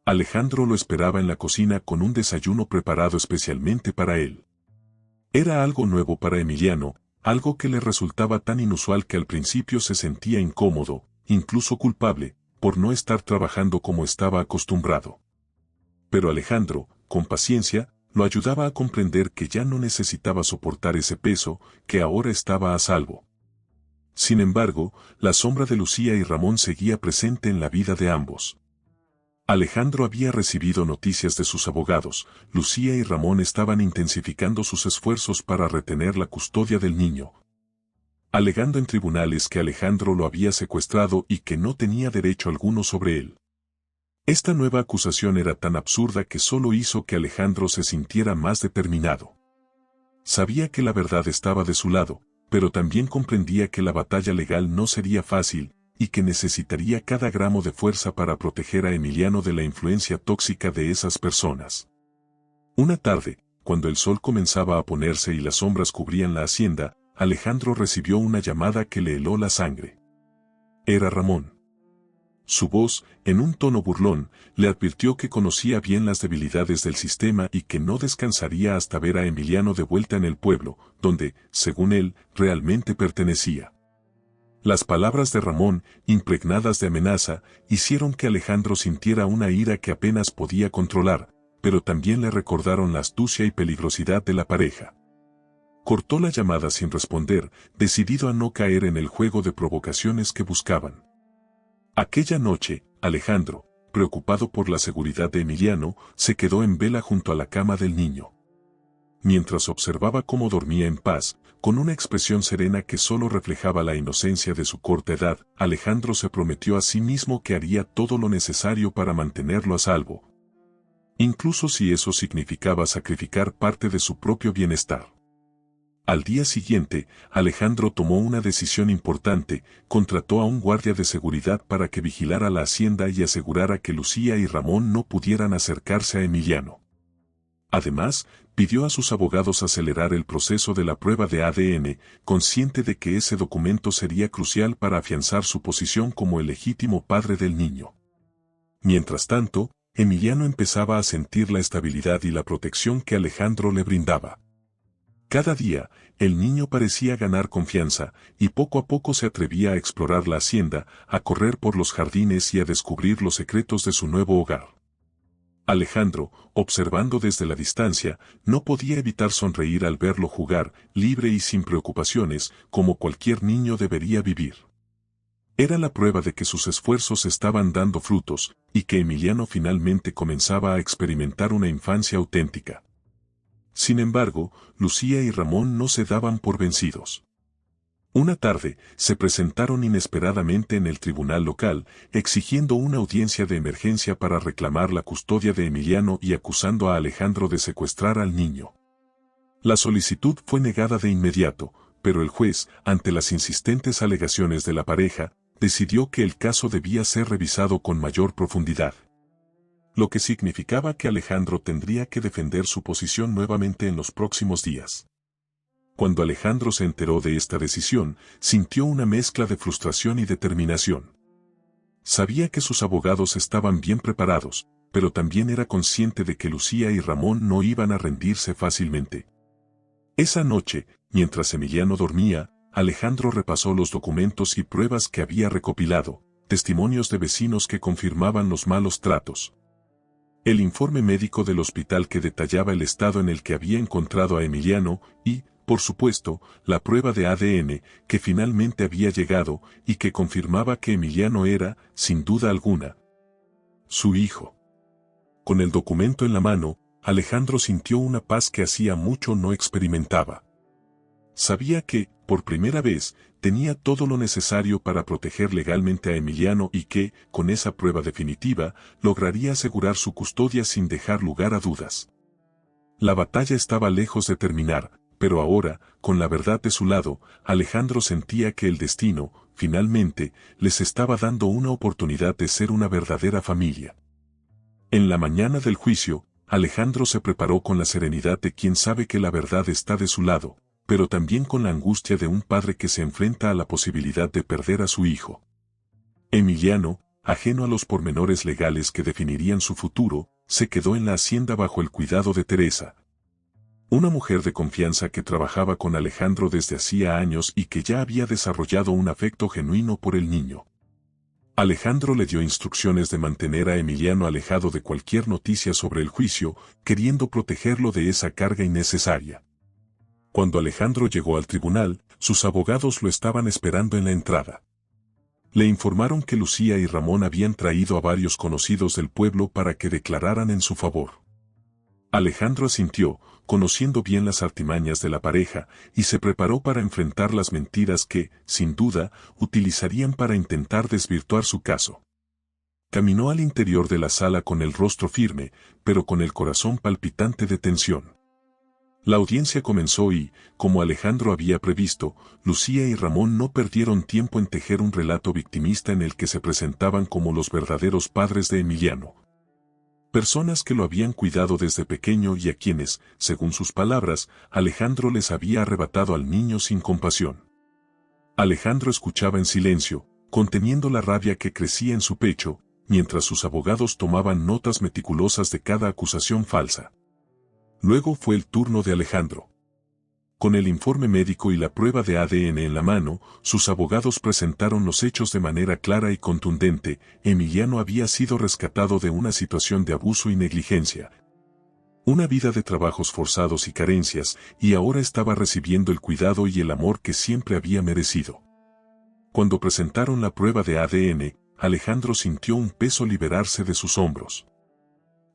Alejandro lo esperaba en la cocina con un desayuno preparado especialmente para él. Era algo nuevo para Emiliano, algo que le resultaba tan inusual que al principio se sentía incómodo, incluso culpable, por no estar trabajando como estaba acostumbrado. Pero Alejandro, con paciencia, lo ayudaba a comprender que ya no necesitaba soportar ese peso, que ahora estaba a salvo. Sin embargo, la sombra de Lucía y Ramón seguía presente en la vida de ambos. Alejandro había recibido noticias de sus abogados, Lucía y Ramón estaban intensificando sus esfuerzos para retener la custodia del niño, alegando en tribunales que Alejandro lo había secuestrado y que no tenía derecho alguno sobre él. Esta nueva acusación era tan absurda que solo hizo que Alejandro se sintiera más determinado. Sabía que la verdad estaba de su lado, pero también comprendía que la batalla legal no sería fácil, y que necesitaría cada gramo de fuerza para proteger a Emiliano de la influencia tóxica de esas personas. Una tarde, cuando el sol comenzaba a ponerse y las sombras cubrían la hacienda, Alejandro recibió una llamada que le heló la sangre. Era Ramón. Su voz, en un tono burlón, le advirtió que conocía bien las debilidades del sistema y que no descansaría hasta ver a Emiliano de vuelta en el pueblo, donde, según él, realmente pertenecía. Las palabras de Ramón, impregnadas de amenaza, hicieron que Alejandro sintiera una ira que apenas podía controlar, pero también le recordaron la astucia y peligrosidad de la pareja. Cortó la llamada sin responder, decidido a no caer en el juego de provocaciones que buscaban. Aquella noche, Alejandro, preocupado por la seguridad de Emiliano, se quedó en vela junto a la cama del niño. Mientras observaba cómo dormía en paz, con una expresión serena que solo reflejaba la inocencia de su corta edad, Alejandro se prometió a sí mismo que haría todo lo necesario para mantenerlo a salvo, incluso si eso significaba sacrificar parte de su propio bienestar. Al día siguiente, Alejandro tomó una decisión importante, contrató a un guardia de seguridad para que vigilara la hacienda y asegurara que Lucía y Ramón no pudieran acercarse a Emiliano. Además, pidió a sus abogados acelerar el proceso de la prueba de ADN, consciente de que ese documento sería crucial para afianzar su posición como el legítimo padre del niño. Mientras tanto, Emiliano empezaba a sentir la estabilidad y la protección que Alejandro le brindaba. Cada día, el niño parecía ganar confianza, y poco a poco se atrevía a explorar la hacienda, a correr por los jardines y a descubrir los secretos de su nuevo hogar. Alejandro, observando desde la distancia, no podía evitar sonreír al verlo jugar, libre y sin preocupaciones, como cualquier niño debería vivir. Era la prueba de que sus esfuerzos estaban dando frutos, y que Emiliano finalmente comenzaba a experimentar una infancia auténtica. Sin embargo, Lucía y Ramón no se daban por vencidos. Una tarde, se presentaron inesperadamente en el tribunal local, exigiendo una audiencia de emergencia para reclamar la custodia de Emiliano y acusando a Alejandro de secuestrar al niño. La solicitud fue negada de inmediato, pero el juez, ante las insistentes alegaciones de la pareja, decidió que el caso debía ser revisado con mayor profundidad. Lo que significaba que Alejandro tendría que defender su posición nuevamente en los próximos días. Cuando Alejandro se enteró de esta decisión, sintió una mezcla de frustración y determinación. Sabía que sus abogados estaban bien preparados, pero también era consciente de que Lucía y Ramón no iban a rendirse fácilmente. Esa noche, mientras Emiliano dormía, Alejandro repasó los documentos y pruebas que había recopilado, testimonios de vecinos que confirmaban los malos tratos. El informe médico del hospital que detallaba el estado en el que había encontrado a Emiliano y, por supuesto, la prueba de ADN que finalmente había llegado y que confirmaba que Emiliano era, sin duda alguna, su hijo. Con el documento en la mano, Alejandro sintió una paz que hacía mucho no experimentaba. Sabía que, por primera vez, tenía todo lo necesario para proteger legalmente a Emiliano y que, con esa prueba definitiva, lograría asegurar su custodia sin dejar lugar a dudas. La batalla estaba lejos de terminar, pero ahora, con la verdad de su lado, Alejandro sentía que el destino, finalmente, les estaba dando una oportunidad de ser una verdadera familia. En la mañana del juicio, Alejandro se preparó con la serenidad de quien sabe que la verdad está de su lado, pero también con la angustia de un padre que se enfrenta a la posibilidad de perder a su hijo. Emiliano, ajeno a los pormenores legales que definirían su futuro, se quedó en la hacienda bajo el cuidado de Teresa, una mujer de confianza que trabajaba con Alejandro desde hacía años y que ya había desarrollado un afecto genuino por el niño. Alejandro le dio instrucciones de mantener a Emiliano alejado de cualquier noticia sobre el juicio, queriendo protegerlo de esa carga innecesaria. Cuando Alejandro llegó al tribunal, sus abogados lo estaban esperando en la entrada. Le informaron que Lucía y Ramón habían traído a varios conocidos del pueblo para que declararan en su favor. Alejandro asintió, conociendo bien las artimañas de la pareja, y se preparó para enfrentar las mentiras que, sin duda, utilizarían para intentar desvirtuar su caso. Caminó al interior de la sala con el rostro firme, pero con el corazón palpitante de tensión. La audiencia comenzó y, como Alejandro había previsto, Lucía y Ramón no perdieron tiempo en tejer un relato victimista en el que se presentaban como los verdaderos padres de Emiliano. Personas que lo habían cuidado desde pequeño y a quienes, según sus palabras, Alejandro les había arrebatado al niño sin compasión. Alejandro escuchaba en silencio, conteniendo la rabia que crecía en su pecho, mientras sus abogados tomaban notas meticulosas de cada acusación falsa. Luego fue el turno de Alejandro. Con el informe médico y la prueba de ADN en la mano, sus abogados presentaron los hechos de manera clara y contundente. Emiliano había sido rescatado de una situación de abuso y negligencia. Una vida de trabajos forzados y carencias, y ahora estaba recibiendo el cuidado y el amor que siempre había merecido. Cuando presentaron la prueba de ADN, Alejandro sintió un peso liberarse de sus hombros.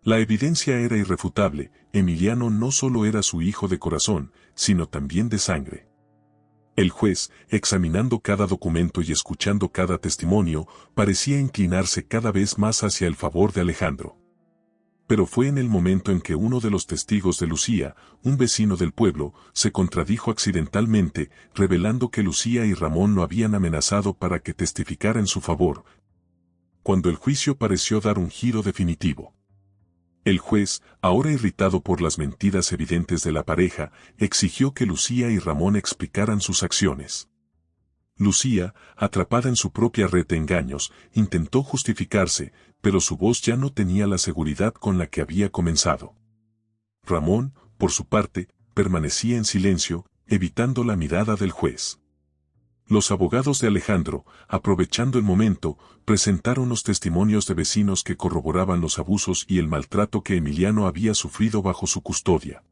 La evidencia era irrefutable. Emiliano no solo era su hijo de corazón, sino también de sangre. El juez, examinando cada documento y escuchando cada testimonio, parecía inclinarse cada vez más hacia el favor de Alejandro. Pero fue en el momento en que uno de los testigos de Lucía, un vecino del pueblo, se contradijo accidentalmente, revelando que Lucía y Ramón lo habían amenazado para que testificara en su favor, cuando el juicio pareció dar un giro definitivo. El juez, ahora irritado por las mentiras evidentes de la pareja, exigió que Lucía y Ramón explicaran sus acciones. Lucía, atrapada en su propia red de engaños, intentó justificarse, pero su voz ya no tenía la seguridad con la que había comenzado. Ramón, por su parte, permanecía en silencio, evitando la mirada del juez. Los abogados de Alejandro, aprovechando el momento, presentaron los testimonios de vecinos que corroboraban los abusos y el maltrato que Emiliano había sufrido bajo su custodia.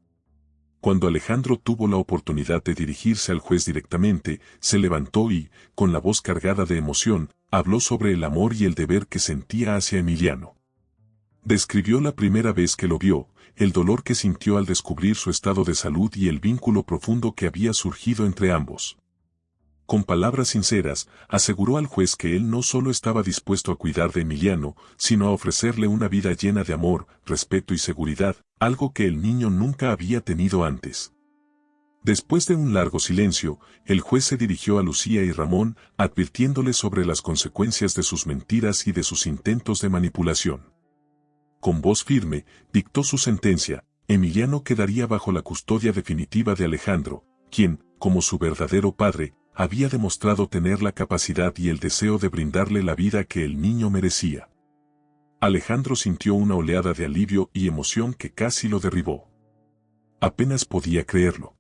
Cuando Alejandro tuvo la oportunidad de dirigirse al juez directamente, se levantó y, con la voz cargada de emoción, habló sobre el amor y el deber que sentía hacia Emiliano. Describió la primera vez que lo vio, el dolor que sintió al descubrir su estado de salud y el vínculo profundo que había surgido entre ambos. Con palabras sinceras, aseguró al juez que él no solo estaba dispuesto a cuidar de Emiliano, sino a ofrecerle una vida llena de amor, respeto y seguridad, algo que el niño nunca había tenido antes. Después de un largo silencio, el juez se dirigió a Lucía y Ramón, advirtiéndoles sobre las consecuencias de sus mentiras y de sus intentos de manipulación. Con voz firme, dictó su sentencia: Emiliano quedaría bajo la custodia definitiva de Alejandro, quien, como su verdadero padre, había demostrado tener la capacidad y el deseo de brindarle la vida que el niño merecía. Alejandro sintió una oleada de alivio y emoción que casi lo derribó. Apenas podía creerlo.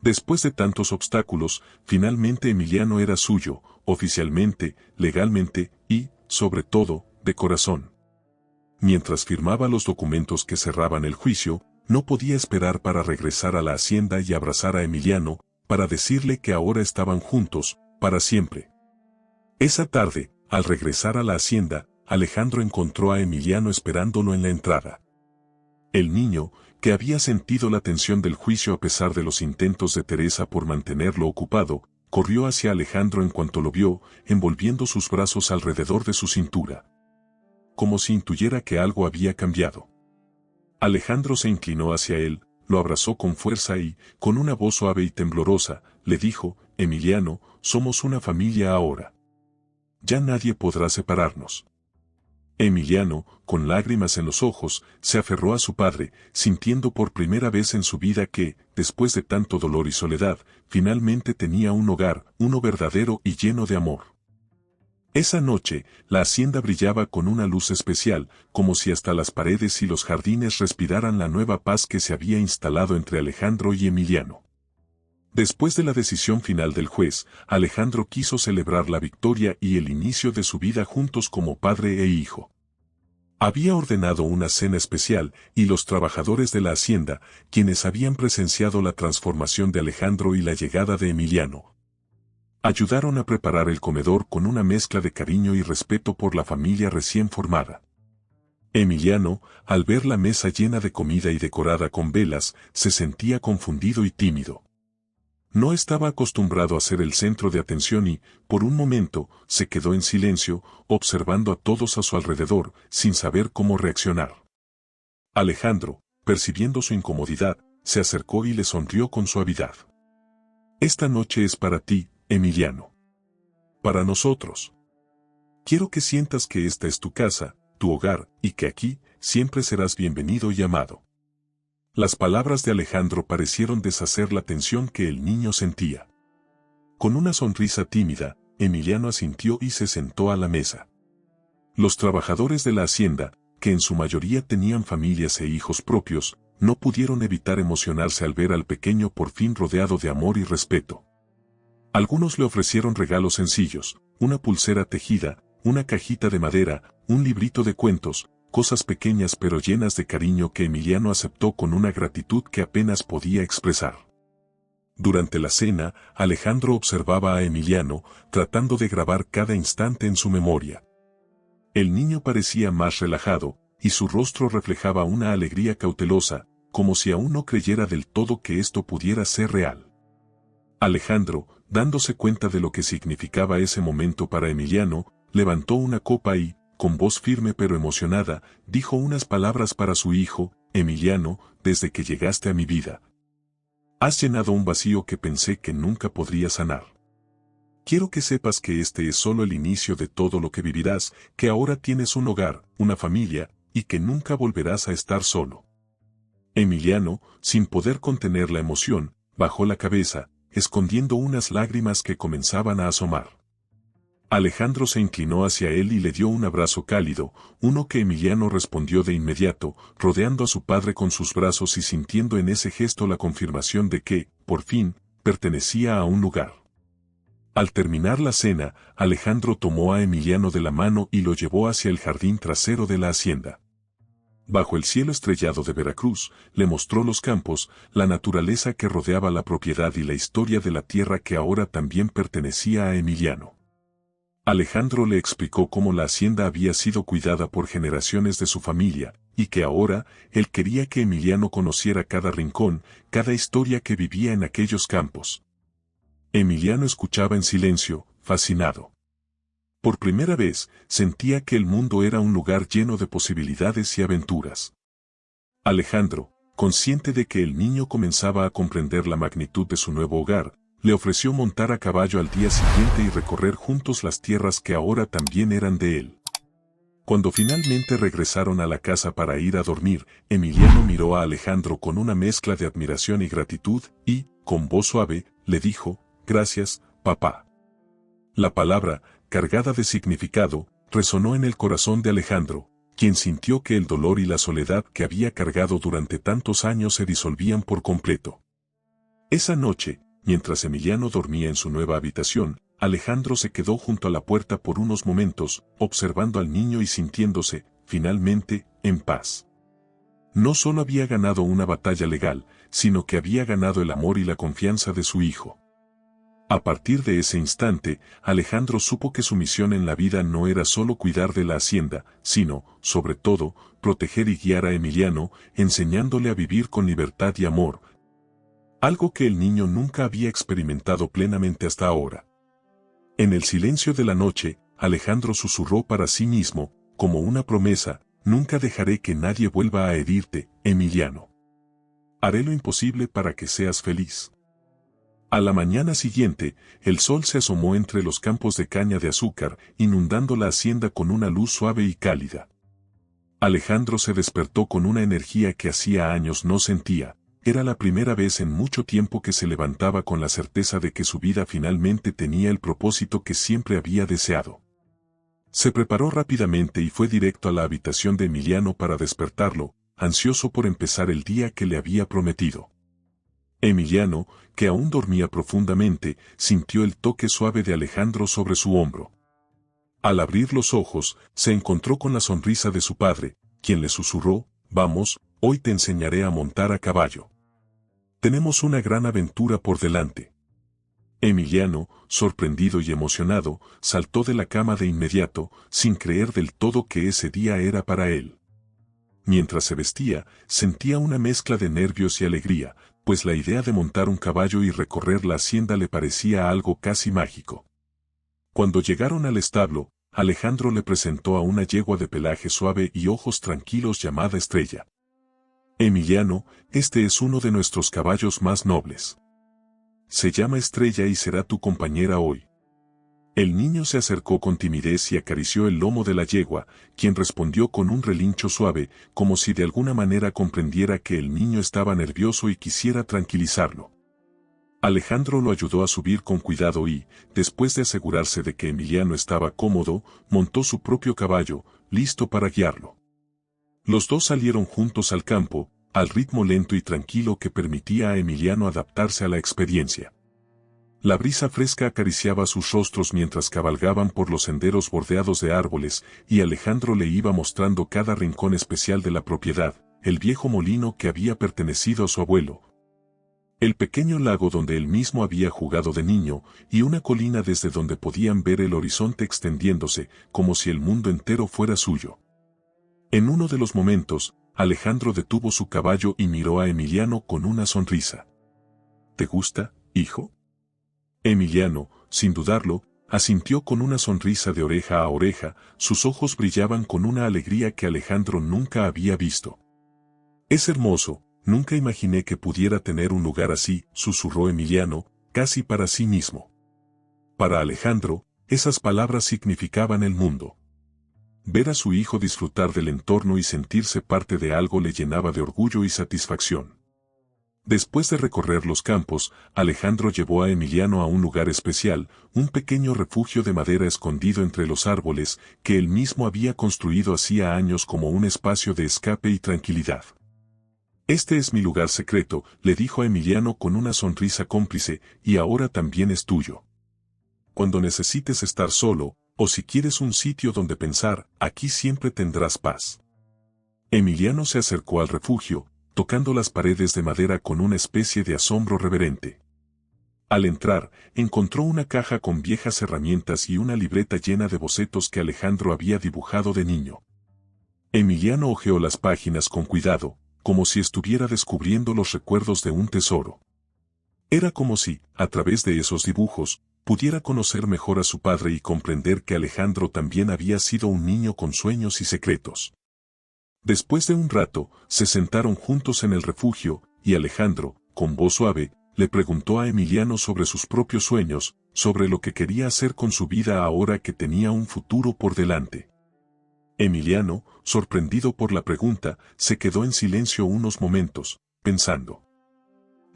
Después de tantos obstáculos, finalmente Emiliano era suyo, oficialmente, legalmente y, sobre todo, de corazón. Mientras firmaba los documentos que cerraban el juicio, no podía esperar para regresar a la hacienda y abrazar a Emiliano, para decirle que ahora estaban juntos, para siempre. Esa tarde, al regresar a la hacienda, Alejandro encontró a Emiliano esperándolo en la entrada. El niño, que había sentido la tensión del juicio a pesar de los intentos de Teresa por mantenerlo ocupado, corrió hacia Alejandro en cuanto lo vio, envolviendo sus brazos alrededor de su cintura. Como si intuyera que algo había cambiado. Alejandro se inclinó hacia él, lo abrazó con fuerza y, con una voz suave y temblorosa, le dijo: Emiliano, somos una familia ahora. Ya nadie podrá separarnos. Emiliano, con lágrimas en los ojos, se aferró a su padre, sintiendo por primera vez en su vida que, después de tanto dolor y soledad, finalmente tenía un hogar, uno verdadero y lleno de amor. Esa noche, la hacienda brillaba con una luz especial, como si hasta las paredes y los jardines respiraran la nueva paz que se había instalado entre Alejandro y Emiliano. Después de la decisión final del juez, Alejandro quiso celebrar la victoria y el inicio de su vida juntos como padre e hijo. Había ordenado una cena especial, y los trabajadores de la hacienda, quienes habían presenciado la transformación de Alejandro y la llegada de Emiliano, ayudaron a preparar el comedor con una mezcla de cariño y respeto por la familia recién formada. Emiliano, al ver la mesa llena de comida y decorada con velas, se sentía confundido y tímido. No estaba acostumbrado a ser el centro de atención y, por un momento, se quedó en silencio, observando a todos a su alrededor, sin saber cómo reaccionar. Alejandro, percibiendo su incomodidad, se acercó y le sonrió con suavidad. Esta noche es para ti, Emiliano. Para nosotros. Quiero que sientas que esta es tu casa, tu hogar, y que aquí siempre serás bienvenido y amado. Las palabras de Alejandro parecieron deshacer la tensión que el niño sentía. Con una sonrisa tímida, Emiliano asintió y se sentó a la mesa. Los trabajadores de la hacienda, que en su mayoría tenían familias e hijos propios, no pudieron evitar emocionarse al ver al pequeño por fin rodeado de amor y respeto. Algunos le ofrecieron regalos sencillos, una pulsera tejida, una cajita de madera, un librito de cuentos, cosas pequeñas pero llenas de cariño que Emiliano aceptó con una gratitud que apenas podía expresar. Durante la cena, Alejandro observaba a Emiliano, tratando de grabar cada instante en su memoria. El niño parecía más relajado, y su rostro reflejaba una alegría cautelosa, como si aún no creyera del todo que esto pudiera ser real. Alejandro, dándose cuenta de lo que significaba ese momento para Emiliano, levantó una copa y, con voz firme pero emocionada, dijo unas palabras para su hijo: Emiliano, desde que llegaste a mi vida, has llenado un vacío que pensé que nunca podría sanar. Quiero que sepas que este es solo el inicio de todo lo que vivirás, que ahora tienes un hogar, una familia, y que nunca volverás a estar solo. Emiliano, sin poder contener la emoción, bajó la cabeza, escondiendo unas lágrimas que comenzaban a asomar. Alejandro se inclinó hacia él y le dio un abrazo cálido, uno que Emiliano respondió de inmediato, rodeando a su padre con sus brazos y sintiendo en ese gesto la confirmación de que, por fin, pertenecía a un lugar. Al terminar la cena, Alejandro tomó a Emiliano de la mano y lo llevó hacia el jardín trasero de la hacienda. Bajo el cielo estrellado de Veracruz, le mostró los campos, la naturaleza que rodeaba la propiedad y la historia de la tierra que ahora también pertenecía a Emiliano. Alejandro le explicó cómo la hacienda había sido cuidada por generaciones de su familia, y que ahora, él quería que Emiliano conociera cada rincón, cada historia que vivía en aquellos campos. Emiliano escuchaba en silencio, fascinado. Por primera vez, sentía que el mundo era un lugar lleno de posibilidades y aventuras. Alejandro, consciente de que el niño comenzaba a comprender la magnitud de su nuevo hogar, le ofreció montar a caballo al día siguiente y recorrer juntos las tierras que ahora también eran de él. Cuando finalmente regresaron a la casa para ir a dormir, Emiliano miró a Alejandro con una mezcla de admiración y gratitud y, con voz suave, le dijo: «Gracias, papá». La palabra, cargada de significado, resonó en el corazón de Alejandro, quien sintió que el dolor y la soledad que había cargado durante tantos años se disolvían por completo. Esa noche, mientras Emiliano dormía en su nueva habitación, Alejandro se quedó junto a la puerta por unos momentos, observando al niño y sintiéndose, finalmente, en paz. No solo había ganado una batalla legal, sino que había ganado el amor y la confianza de su hijo. A partir de ese instante, Alejandro supo que su misión en la vida no era solo cuidar de la hacienda, sino, sobre todo, proteger y guiar a Emiliano, enseñándole a vivir con libertad y amor, algo que el niño nunca había experimentado plenamente hasta ahora. En el silencio de la noche, Alejandro susurró para sí mismo, como una promesa: «Nunca dejaré que nadie vuelva a herirte, Emiliano. Haré lo imposible para que seas feliz». A la mañana siguiente, el sol se asomó entre los campos de caña de azúcar, inundando la hacienda con una luz suave y cálida. Alejandro se despertó con una energía que hacía años no sentía. Era la primera vez en mucho tiempo que se levantaba con la certeza de que su vida finalmente tenía el propósito que siempre había deseado. Se preparó rápidamente y fue directo a la habitación de Emiliano para despertarlo, ansioso por empezar el día que le había prometido. Emiliano, que aún dormía profundamente, sintió el toque suave de Alejandro sobre su hombro. Al abrir los ojos, se encontró con la sonrisa de su padre, quien le susurró: «Vamos, hoy te enseñaré a montar a caballo. Tenemos una gran aventura por delante». Emiliano, sorprendido y emocionado, saltó de la cama de inmediato, sin creer del todo que ese día era para él. Mientras se vestía, sentía una mezcla de nervios y alegría, pues la idea de montar un caballo y recorrer la hacienda le parecía algo casi mágico. Cuando llegaron al establo, Alejandro le presentó a una yegua de pelaje suave y ojos tranquilos llamada Estrella. Emiliano, este es uno de nuestros caballos más nobles. Se llama Estrella y será tu compañera hoy. El niño se acercó con timidez y acarició el lomo de la yegua, quien respondió con un relincho suave, como si de alguna manera comprendiera que el niño estaba nervioso y quisiera tranquilizarlo. Alejandro lo ayudó a subir con cuidado y, después de asegurarse de que Emiliano estaba cómodo, montó su propio caballo, listo para guiarlo. Los dos salieron juntos al campo, al ritmo lento y tranquilo que permitía a Emiliano adaptarse a la experiencia. La brisa fresca acariciaba sus rostros mientras cabalgaban por los senderos bordeados de árboles, y Alejandro le iba mostrando cada rincón especial de la propiedad, el viejo molino que había pertenecido a su abuelo, el pequeño lago donde él mismo había jugado de niño, y una colina desde donde podían ver el horizonte extendiéndose, como si el mundo entero fuera suyo. En uno de los momentos, Alejandro detuvo su caballo y miró a Emiliano con una sonrisa. ¿Te gusta, hijo? Emiliano, sin dudarlo, asintió con una sonrisa de oreja a oreja, sus ojos brillaban con una alegría que Alejandro nunca había visto. Es hermoso, nunca imaginé que pudiera tener un lugar así, susurró Emiliano, casi para sí mismo. Para Alejandro, esas palabras significaban el mundo. Ver a su hijo disfrutar del entorno y sentirse parte de algo le llenaba de orgullo y satisfacción. Después de recorrer los campos, Alejandro llevó a Emiliano a un lugar especial, un pequeño refugio de madera escondido entre los árboles, que él mismo había construido hacía años como un espacio de escape y tranquilidad. Este es mi lugar secreto, le dijo a Emiliano con una sonrisa cómplice, y ahora también es tuyo. Cuando necesites estar solo, o si quieres un sitio donde pensar, aquí siempre tendrás paz. Emiliano se acercó al refugio, tocando las paredes de madera con una especie de asombro reverente. Al entrar, encontró una caja con viejas herramientas y una libreta llena de bocetos que Alejandro había dibujado de niño. Emiliano hojeó las páginas con cuidado, como si estuviera descubriendo los recuerdos de un tesoro. Era como si, a través de esos dibujos, pudiera conocer mejor a su padre y comprender que Alejandro también había sido un niño con sueños y secretos. Después de un rato, se sentaron juntos en el refugio, y Alejandro, con voz suave, le preguntó a Emiliano sobre sus propios sueños, sobre lo que quería hacer con su vida ahora que tenía un futuro por delante. Emiliano, sorprendido por la pregunta, se quedó en silencio unos momentos, pensando.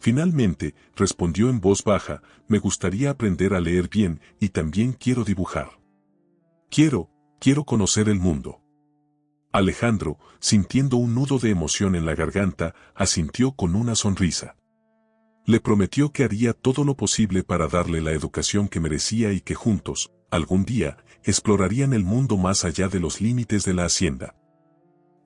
Finalmente, respondió en voz baja, me gustaría aprender a leer bien y también quiero dibujar. Quiero conocer el mundo. Alejandro, sintiendo un nudo de emoción en la garganta, asintió con una sonrisa. Le prometió que haría todo lo posible para darle la educación que merecía y que juntos, algún día, explorarían el mundo más allá de los límites de la hacienda.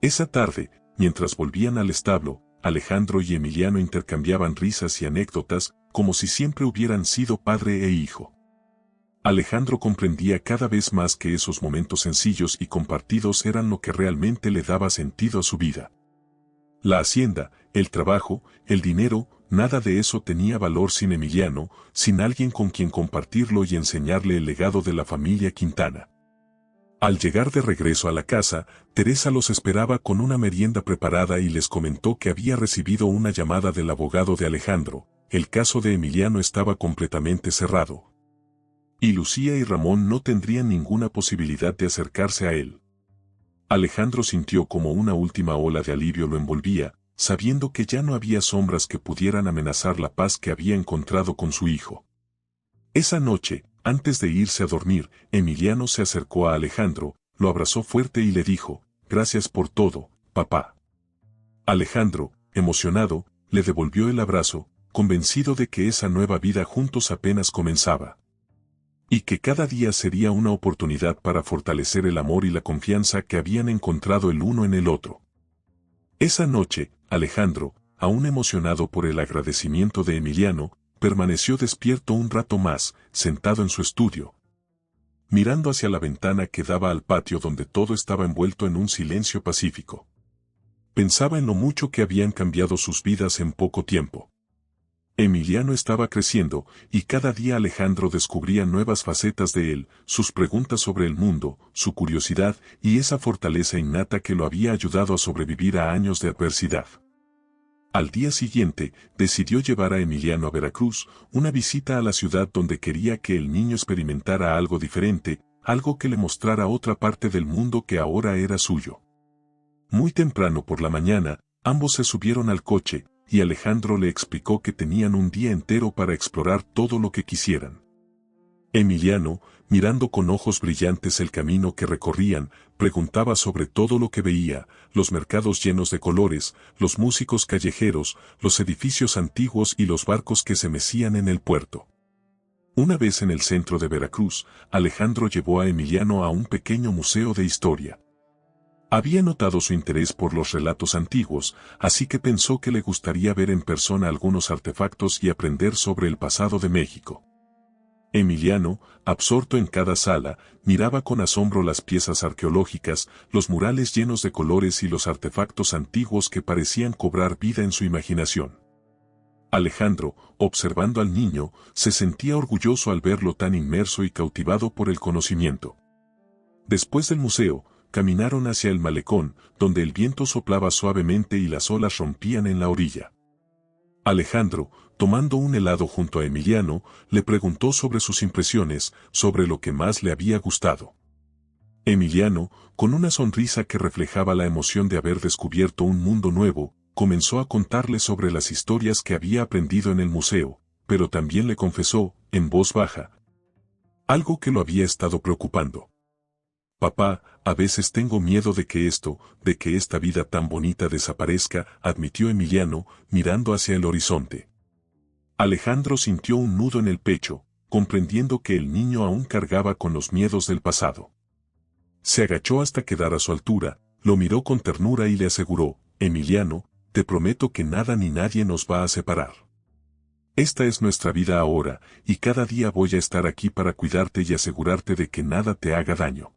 Esa tarde, mientras volvían al establo, Alejandro y Emiliano intercambiaban risas y anécdotas, como si siempre hubieran sido padre e hijo. Alejandro comprendía cada vez más que esos momentos sencillos y compartidos eran lo que realmente le daba sentido a su vida. La hacienda, el trabajo, el dinero, nada de eso tenía valor sin Emiliano, sin alguien con quien compartirlo y enseñarle el legado de la familia Quintana. Al llegar de regreso a la casa, Teresa los esperaba con una merienda preparada y les comentó que había recibido una llamada del abogado de Alejandro. El caso de Emiliano estaba completamente cerrado. Y Lucía y Ramón no tendrían ninguna posibilidad de acercarse a él. Alejandro sintió como una última ola de alivio lo envolvía, sabiendo que ya no había sombras que pudieran amenazar la paz que había encontrado con su hijo. Esa noche, antes de irse a dormir, Emiliano se acercó a Alejandro, lo abrazó fuerte y le dijo, «Gracias por todo, papá». Alejandro, emocionado, le devolvió el abrazo, convencido de que esa nueva vida juntos apenas comenzaba. Y que cada día sería una oportunidad para fortalecer el amor y la confianza que habían encontrado el uno en el otro. Esa noche, Alejandro, aún emocionado por el agradecimiento de Emiliano, permaneció despierto un rato más, sentado en su estudio, mirando hacia la ventana que daba al patio donde todo estaba envuelto en un silencio pacífico. Pensaba en lo mucho que habían cambiado sus vidas en poco tiempo. Emiliano estaba creciendo, y cada día Alejandro descubría nuevas facetas de él, sus preguntas sobre el mundo, su curiosidad y esa fortaleza innata que lo había ayudado a sobrevivir a años de adversidad. Al día siguiente, decidió llevar a Emiliano a Veracruz, una visita a la ciudad donde quería que el niño experimentara algo diferente, algo que le mostrara otra parte del mundo que ahora era suyo. Muy temprano por la mañana, ambos se subieron al coche, y Alejandro le explicó que tenían un día entero para explorar todo lo que quisieran. Emiliano, mirando con ojos brillantes el camino que recorrían, preguntaba sobre todo lo que veía, los mercados llenos de colores, los músicos callejeros, los edificios antiguos y los barcos que se mecían en el puerto. Una vez en el centro de Veracruz, Alejandro llevó a Emiliano a un pequeño museo de historia. Había notado su interés por los relatos antiguos, así que pensó que le gustaría ver en persona algunos artefactos y aprender sobre el pasado de México. Emiliano, absorto en cada sala, miraba con asombro las piezas arqueológicas, los murales llenos de colores y los artefactos antiguos que parecían cobrar vida en su imaginación. Alejandro, observando al niño, se sentía orgulloso al verlo tan inmerso y cautivado por el conocimiento. Después del museo, caminaron hacia el malecón, donde el viento soplaba suavemente y las olas rompían en la orilla. Alejandro, tomando un helado junto a Emiliano, le preguntó sobre sus impresiones, sobre lo que más le había gustado. Emiliano, con una sonrisa que reflejaba la emoción de haber descubierto un mundo nuevo, comenzó a contarle sobre las historias que había aprendido en el museo, pero también le confesó, en voz baja, algo que lo había estado preocupando. Papá, a veces tengo miedo de que esta vida tan bonita desaparezca, admitió Emiliano, mirando hacia el horizonte. Alejandro sintió un nudo en el pecho, comprendiendo que el niño aún cargaba con los miedos del pasado. Se agachó hasta quedar a su altura, lo miró con ternura y le aseguró, Emiliano, te prometo que nada ni nadie nos va a separar. Esta es nuestra vida ahora, y cada día voy a estar aquí para cuidarte y asegurarte de que nada te haga daño.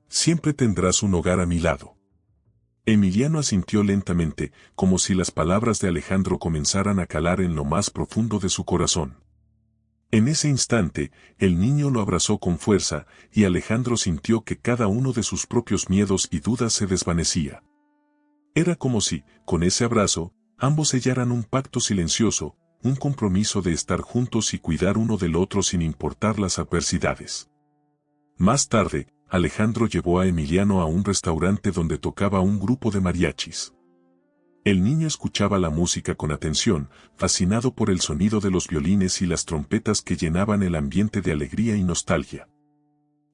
Siempre tendrás un hogar a mi lado. Emiliano asintió lentamente, como si las palabras de Alejandro comenzaran a calar en lo más profundo de su corazón. En ese instante, el niño lo abrazó con fuerza, y Alejandro sintió que cada uno de sus propios miedos y dudas se desvanecía. Era como si, con ese abrazo, ambos sellaran un pacto silencioso, un compromiso de estar juntos y cuidar uno del otro sin importar las adversidades. Más tarde, Alejandro llevó a Emiliano a un restaurante donde tocaba un grupo de mariachis. El niño escuchaba la música con atención, fascinado por el sonido de los violines y las trompetas que llenaban el ambiente de alegría y nostalgia.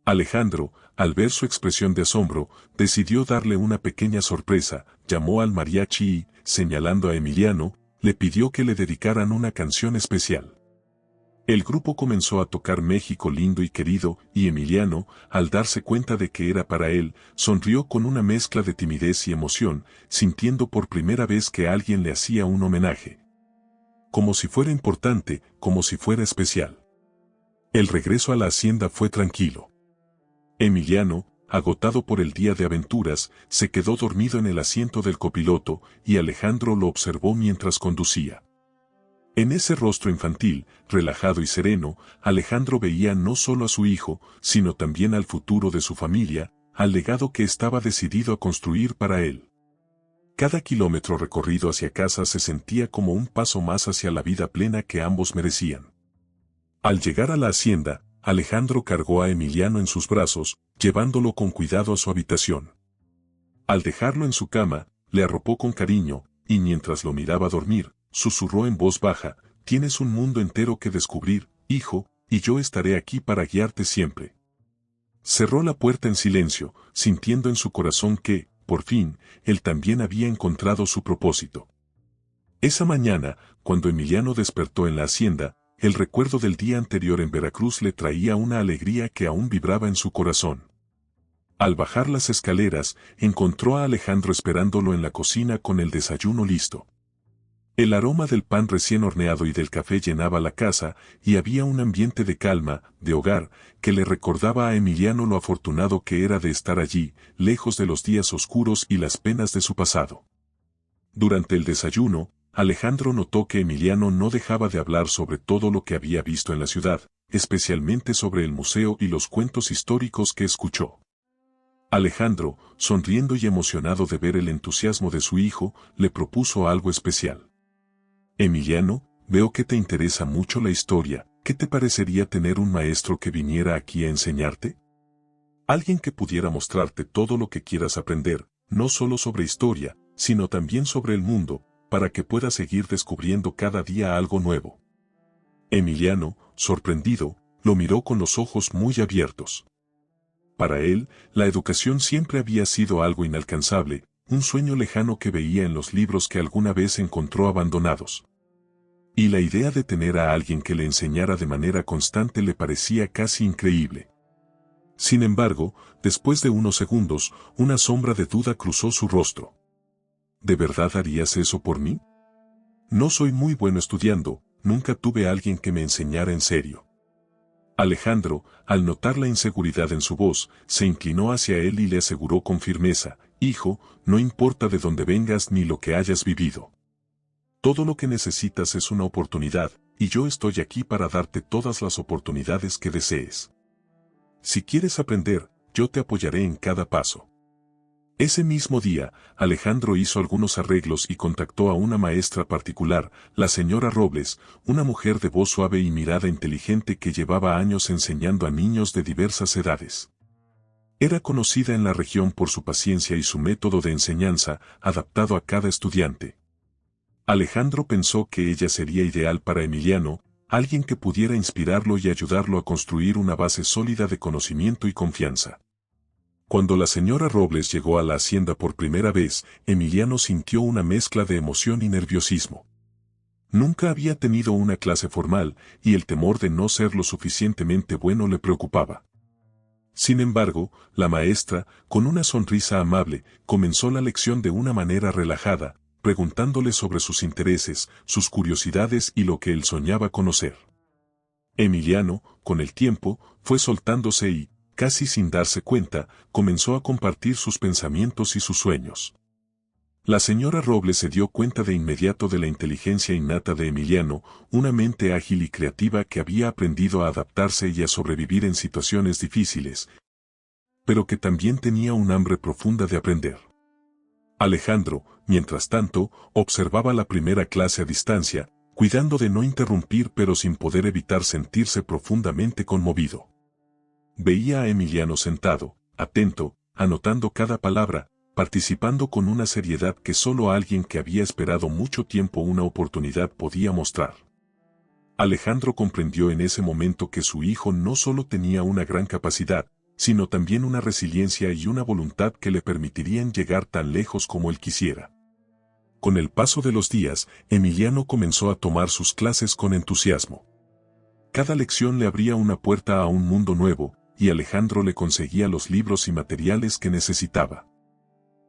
Alejandro, al ver su expresión de asombro, decidió darle una pequeña sorpresa, llamó al mariachi y, señalando a Emiliano, le pidió que le dedicaran una canción especial. El grupo comenzó a tocar México lindo y querido, y Emiliano, al darse cuenta de que era para él, sonrió con una mezcla de timidez y emoción, sintiendo por primera vez que alguien le hacía un homenaje. Como si fuera importante, como si fuera especial. El regreso a la hacienda fue tranquilo. Emiliano, agotado por el día de aventuras, se quedó dormido en el asiento del copiloto, y Alejandro lo observó mientras conducía. En ese rostro infantil, relajado y sereno, Alejandro veía no solo a su hijo, sino también al futuro de su familia, al legado que estaba decidido a construir para él. Cada kilómetro recorrido hacia casa se sentía como un paso más hacia la vida plena que ambos merecían. Al llegar a la hacienda, Alejandro cargó a Emiliano en sus brazos, llevándolo con cuidado a su habitación. Al dejarlo en su cama, le arropó con cariño, y mientras lo miraba dormir, susurró en voz baja, tienes un mundo entero que descubrir, hijo, y yo estaré aquí para guiarte siempre. Cerró la puerta en silencio, sintiendo en su corazón que, por fin, él también había encontrado su propósito. Esa mañana, cuando Emiliano despertó en la hacienda, el recuerdo del día anterior en Veracruz le traía una alegría que aún vibraba en su corazón. Al bajar las escaleras, encontró a Alejandro esperándolo en la cocina con el desayuno listo. El aroma del pan recién horneado y del café llenaba la casa, y había un ambiente de calma, de hogar, que le recordaba a Emiliano lo afortunado que era de estar allí, lejos de los días oscuros y las penas de su pasado. Durante el desayuno, Alejandro notó que Emiliano no dejaba de hablar sobre todo lo que había visto en la ciudad, especialmente sobre el museo y los cuentos históricos que escuchó. Alejandro, sonriendo y emocionado de ver el entusiasmo de su hijo, le propuso algo especial. Emiliano, veo que te interesa mucho la historia, ¿qué te parecería tener un maestro que viniera aquí a enseñarte? Alguien que pudiera mostrarte todo lo que quieras aprender, no solo sobre historia, sino también sobre el mundo, para que puedas seguir descubriendo cada día algo nuevo. Emiliano, sorprendido, lo miró con los ojos muy abiertos. Para él, la educación siempre había sido algo inalcanzable, un sueño lejano que veía en los libros que alguna vez encontró abandonados. Y la idea de tener a alguien que le enseñara de manera constante le parecía casi increíble. Sin embargo, después de unos segundos, una sombra de duda cruzó su rostro. ¿De verdad harías eso por mí? No soy muy bueno estudiando, nunca tuve a alguien que me enseñara en serio. Alejandro, al notar la inseguridad en su voz, se inclinó hacia él y le aseguró con firmeza, «Hijo, no importa de dónde vengas ni lo que hayas vivido. Todo lo que necesitas es una oportunidad, y yo estoy aquí para darte todas las oportunidades que desees. Si quieres aprender, yo te apoyaré en cada paso». Ese mismo día, Alejandro hizo algunos arreglos y contactó a una maestra particular, la señora Robles, una mujer de voz suave y mirada inteligente que llevaba años enseñando a niños de diversas edades. Era conocida en la región por su paciencia y su método de enseñanza, adaptado a cada estudiante. Alejandro pensó que ella sería ideal para Emiliano, alguien que pudiera inspirarlo y ayudarlo a construir una base sólida de conocimiento y confianza. Cuando la señora Robles llegó a la hacienda por primera vez, Emiliano sintió una mezcla de emoción y nerviosismo. Nunca había tenido una clase formal, y el temor de no ser lo suficientemente bueno le preocupaba. Sin embargo, la maestra, con una sonrisa amable, comenzó la lección de una manera relajada, preguntándole sobre sus intereses, sus curiosidades y lo que él soñaba conocer. Emiliano, con el tiempo, fue soltándose y, casi sin darse cuenta, comenzó a compartir sus pensamientos y sus sueños. La señora Robles se dio cuenta de inmediato de la inteligencia innata de Emiliano, una mente ágil y creativa que había aprendido a adaptarse y a sobrevivir en situaciones difíciles, pero que también tenía un hambre profunda de aprender. Alejandro, mientras tanto, observaba la primera clase a distancia, cuidando de no interrumpir pero sin poder evitar sentirse profundamente conmovido. Veía a Emiliano sentado, atento, anotando cada palabra, participando con una seriedad que solo alguien que había esperado mucho tiempo una oportunidad podía mostrar. Alejandro comprendió en ese momento que su hijo no solo tenía una gran capacidad, sino también una resiliencia y una voluntad que le permitirían llegar tan lejos como él quisiera. Con el paso de los días, Emiliano comenzó a tomar sus clases con entusiasmo. Cada lección le abría una puerta a un mundo nuevo, y Alejandro le conseguía los libros y materiales que necesitaba.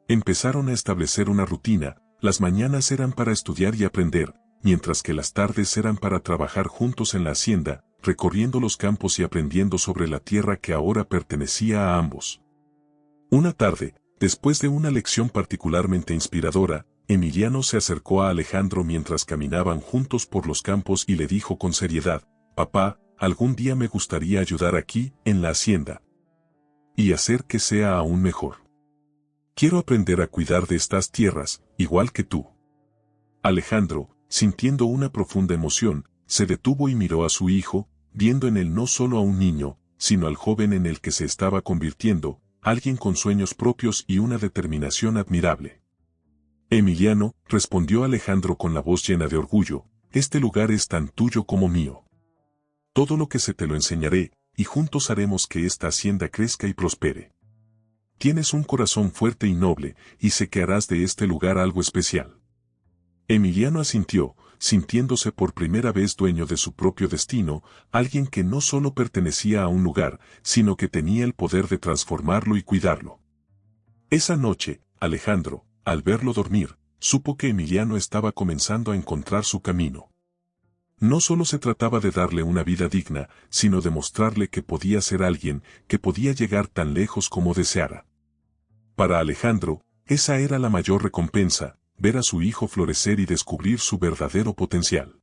Empezaron a establecer una rutina, las mañanas eran para estudiar y aprender, mientras que las tardes eran para trabajar juntos en la hacienda, recorriendo los campos y aprendiendo sobre la tierra que ahora pertenecía a ambos. Una tarde, después de una lección particularmente inspiradora, Emiliano se acercó a Alejandro mientras caminaban juntos por los campos y le dijo con seriedad, «Papá, algún día me gustaría ayudar aquí, en la hacienda. Y hacer que sea aún mejor. Quiero aprender a cuidar de estas tierras, igual que tú». Alejandro, sintiendo una profunda emoción, se detuvo y miró a su hijo, viendo en él no solo a un niño, sino al joven en el que se estaba convirtiendo, alguien con sueños propios y una determinación admirable. «Emiliano», respondió Alejandro con la voz llena de orgullo, «este lugar es tan tuyo como mío. Todo lo que sé te lo enseñaré, y juntos haremos que esta hacienda crezca y prospere. Tienes un corazón fuerte y noble, y sé que harás de este lugar algo especial». Emiliano asintió, sintiéndose por primera vez dueño de su propio destino, alguien que no solo pertenecía a un lugar, sino que tenía el poder de transformarlo y cuidarlo. Esa noche, Alejandro, al verlo dormir, supo que Emiliano estaba comenzando a encontrar su camino. No solo se trataba de darle una vida digna, sino de mostrarle que podía ser alguien, que podía llegar tan lejos como deseara. Para Alejandro, esa era la mayor recompensa, ver a su hijo florecer y descubrir su verdadero potencial.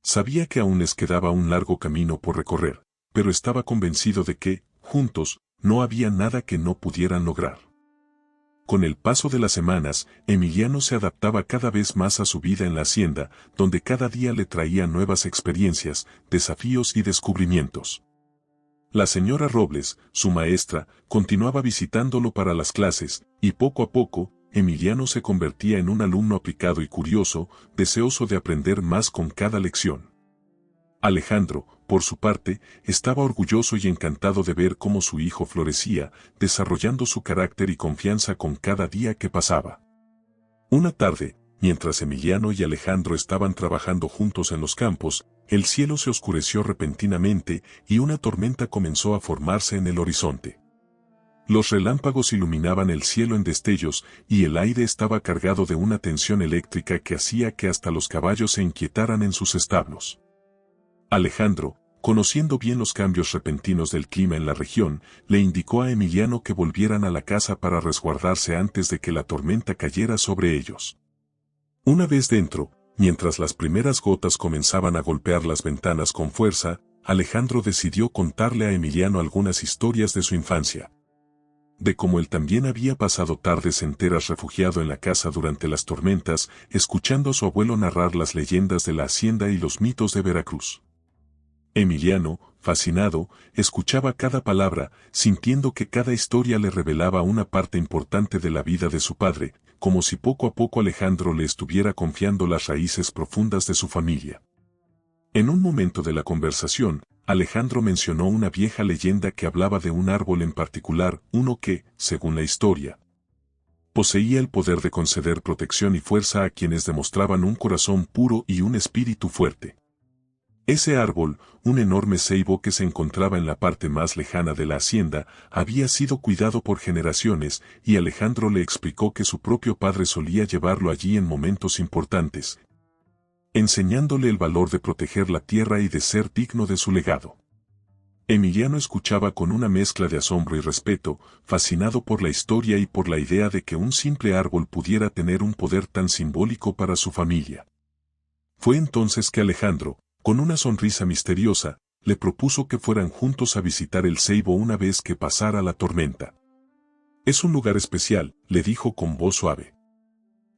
Sabía que aún les quedaba un largo camino por recorrer, pero estaba convencido de que, juntos, no había nada que no pudieran lograr. Con el paso de las semanas, Emiliano se adaptaba cada vez más a su vida en la hacienda, donde cada día le traía nuevas experiencias, desafíos y descubrimientos. La señora Robles, su maestra, continuaba visitándolo para las clases, y poco a poco, Emiliano se convertía en un alumno aplicado y curioso, deseoso de aprender más con cada lección. Alejandro, por su parte, estaba orgulloso y encantado de ver cómo su hijo florecía, desarrollando su carácter y confianza con cada día que pasaba. Una tarde, mientras Emiliano y Alejandro estaban trabajando juntos en los campos, el cielo se oscureció repentinamente y una tormenta comenzó a formarse en el horizonte. Los relámpagos iluminaban el cielo en destellos y el aire estaba cargado de una tensión eléctrica que hacía que hasta los caballos se inquietaran en sus establos. Alejandro, conociendo bien los cambios repentinos del clima en la región, le indicó a Emiliano que volvieran a la casa para resguardarse antes de que la tormenta cayera sobre ellos. Una vez dentro, mientras las primeras gotas comenzaban a golpear las ventanas con fuerza, Alejandro decidió contarle a Emiliano algunas historias de su infancia. De cómo él también había pasado tardes enteras refugiado en la casa durante las tormentas, escuchando a su abuelo narrar las leyendas de la hacienda y los mitos de Veracruz. Emiliano, fascinado, escuchaba cada palabra, sintiendo que cada historia le revelaba una parte importante de la vida de su padre, como si poco a poco Alejandro le estuviera confiando las raíces profundas de su familia. En un momento de la conversación, Alejandro mencionó una vieja leyenda que hablaba de un árbol en particular, uno que, según la historia, poseía el poder de conceder protección y fuerza a quienes demostraban un corazón puro y un espíritu fuerte. Ese árbol, un enorme ceibo que se encontraba en la parte más lejana de la hacienda, había sido cuidado por generaciones, y Alejandro le explicó que su propio padre solía llevarlo allí en momentos importantes, enseñándole el valor de proteger la tierra y de ser digno de su legado. Emiliano escuchaba con una mezcla de asombro y respeto, fascinado por la historia y por la idea de que un simple árbol pudiera tener un poder tan simbólico para su familia. Fue entonces que Alejandro, con una sonrisa misteriosa, le propuso que fueran juntos a visitar el ceibo una vez que pasara la tormenta. Es un lugar especial, le dijo con voz suave.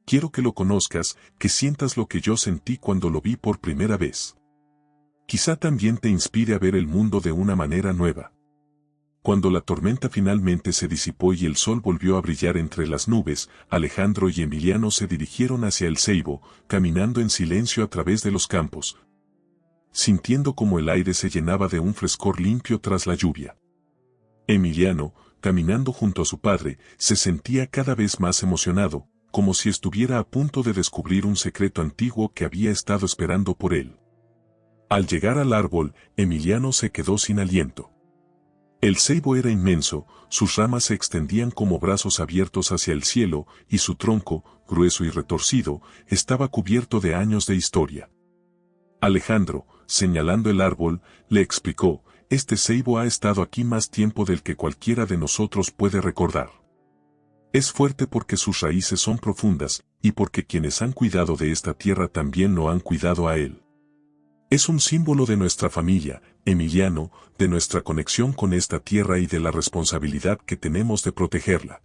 Quiero que lo conozcas, que sientas lo que yo sentí cuando lo vi por primera vez. Quizá también te inspire a ver el mundo de una manera nueva. Cuando la tormenta finalmente se disipó y el sol volvió a brillar entre las nubes, Alejandro y Emiliano se dirigieron hacia el ceibo, caminando en silencio a través de los campos, sintiendo como el aire se llenaba de un frescor limpio tras la lluvia. Emiliano, caminando junto a su padre, se sentía cada vez más emocionado, como si estuviera a punto de descubrir un secreto antiguo que había estado esperando por él. Al llegar al árbol, Emiliano se quedó sin aliento. El ceibo era inmenso, sus ramas se extendían como brazos abiertos hacia el cielo, y su tronco, grueso y retorcido, estaba cubierto de años de historia. Alejandro, señalando el árbol, le explicó: este ceibo ha estado aquí más tiempo del que cualquiera de nosotros puede recordar. Es fuerte porque sus raíces son profundas, y porque quienes han cuidado de esta tierra también lo han cuidado a él. Es un símbolo de nuestra familia, Emiliano, de nuestra conexión con esta tierra y de la responsabilidad que tenemos de protegerla.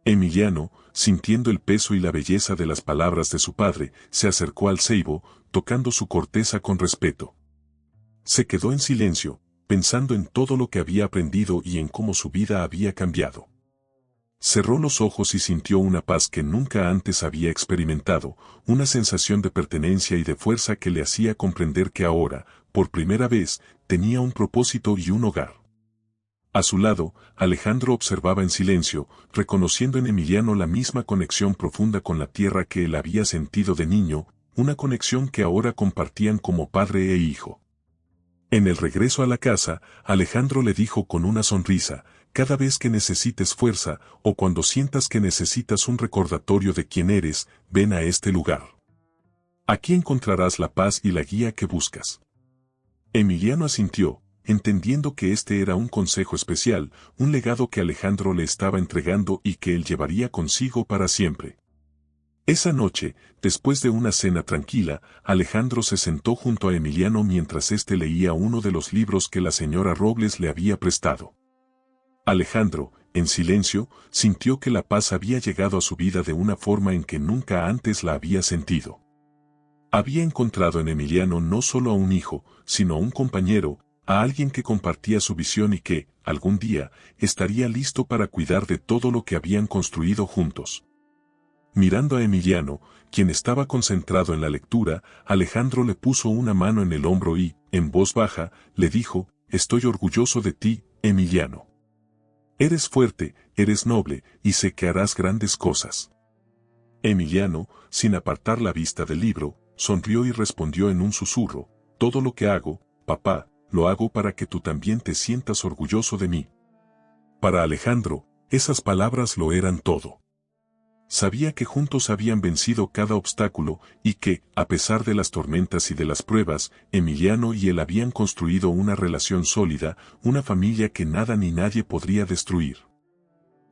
Emiliano, sintiendo el peso y la belleza de las palabras de su padre, se acercó al ceibo, tocando su corteza con respeto. Se quedó en silencio, pensando en todo lo que había aprendido y en cómo su vida había cambiado. Cerró los ojos y sintió una paz que nunca antes había experimentado, una sensación de pertenencia y de fuerza que le hacía comprender que ahora, por primera vez, tenía un propósito y un hogar. A su lado, Alejandro observaba en silencio, reconociendo en Emiliano la misma conexión profunda con la tierra que él había sentido de niño, una conexión que ahora compartían como padre e hijo. En el regreso a la casa, Alejandro le dijo con una sonrisa: cada vez que necesites fuerza, o cuando sientas que necesitas un recordatorio de quién eres, ven a este lugar. Aquí encontrarás la paz y la guía que buscas. Emiliano asintió, entendiendo que este era un consejo especial, un legado que Alejandro le estaba entregando y que él llevaría consigo para siempre. Esa noche, después de una cena tranquila, Alejandro se sentó junto a Emiliano mientras éste leía uno de los libros que la señora Robles le había prestado. Alejandro, en silencio, sintió que la paz había llegado a su vida de una forma en que nunca antes la había sentido. Había encontrado en Emiliano no solo a un hijo, sino a un compañero, a alguien que compartía su visión y que, algún día, estaría listo para cuidar de todo lo que habían construido juntos. Mirando a Emiliano, quien estaba concentrado en la lectura, Alejandro le puso una mano en el hombro y, en voz baja, le dijo: «Estoy orgulloso de ti, Emiliano. Eres fuerte, eres noble, y sé que harás grandes cosas». Emiliano, sin apartar la vista del libro, sonrió y respondió en un susurro: «Todo lo que hago, papá, lo hago para que tú también te sientas orgulloso de mí». Para Alejandro, esas palabras lo eran todo. Sabía que juntos habían vencido cada obstáculo y que, a pesar de las tormentas y de las pruebas, Emiliano y él habían construido una relación sólida, una familia que nada ni nadie podría destruir.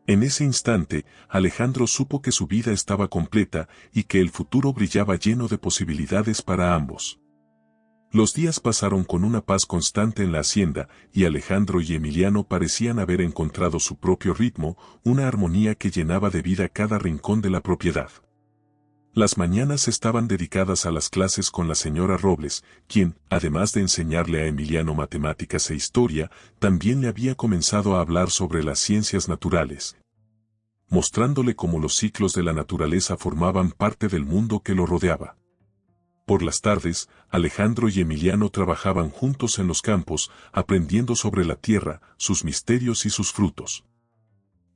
En ese instante, Alejandro supo que su vida estaba completa y que el futuro brillaba lleno de posibilidades para ambos. Los días pasaron con una paz constante en la hacienda, y Alejandro y Emiliano parecían haber encontrado su propio ritmo, una armonía que llenaba de vida cada rincón de la propiedad. Las mañanas estaban dedicadas a las clases con la señora Robles, quien, además de enseñarle a Emiliano matemáticas e historia, también le había comenzado a hablar sobre las ciencias naturales, mostrándole cómo los ciclos de la naturaleza formaban parte del mundo que lo rodeaba. Por las tardes, Alejandro y Emiliano trabajaban juntos en los campos, aprendiendo sobre la tierra, sus misterios y sus frutos.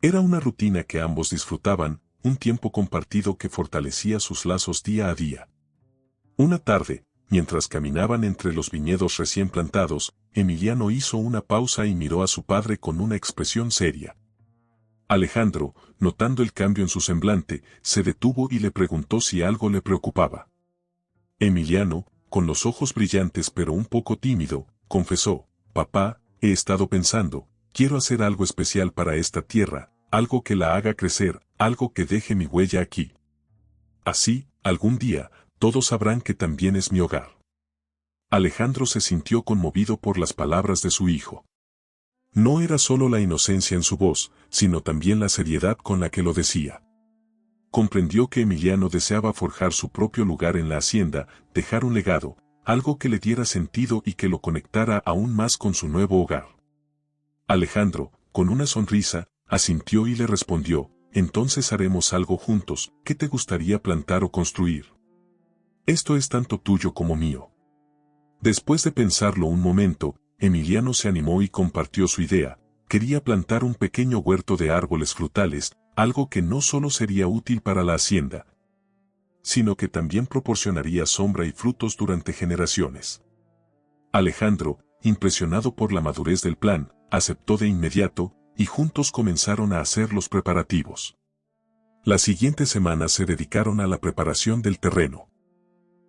Era una rutina que ambos disfrutaban, un tiempo compartido que fortalecía sus lazos día a día. Una tarde, mientras caminaban entre los viñedos recién plantados, Emiliano hizo una pausa y miró a su padre con una expresión seria. Alejandro, notando el cambio en su semblante, se detuvo y le preguntó si algo le preocupaba. Emiliano, con los ojos brillantes pero un poco tímido, confesó: «Papá, he estado pensando, quiero hacer algo especial para esta tierra, algo que la haga crecer, algo que deje mi huella aquí. Así, algún día, todos sabrán que también es mi hogar». Alejandro se sintió conmovido por las palabras de su hijo. No era solo la inocencia en su voz, sino también la seriedad con la que lo decía. Comprendió que Emiliano deseaba forjar su propio lugar en la hacienda, dejar un legado, algo que le diera sentido y que lo conectara aún más con su nuevo hogar. Alejandro, con una sonrisa, asintió y le respondió: «Entonces haremos algo juntos. ¿Qué te gustaría plantar o construir? Esto es tanto tuyo como mío». Después de pensarlo un momento, Emiliano se animó y compartió su idea: quería plantar un pequeño huerto de árboles frutales, algo que no solo sería útil para la hacienda, sino que también proporcionaría sombra y frutos durante generaciones. Alejandro, impresionado por la madurez del plan, aceptó de inmediato, y juntos comenzaron a hacer los preparativos. Las siguientes semanas se dedicaron a la preparación del terreno.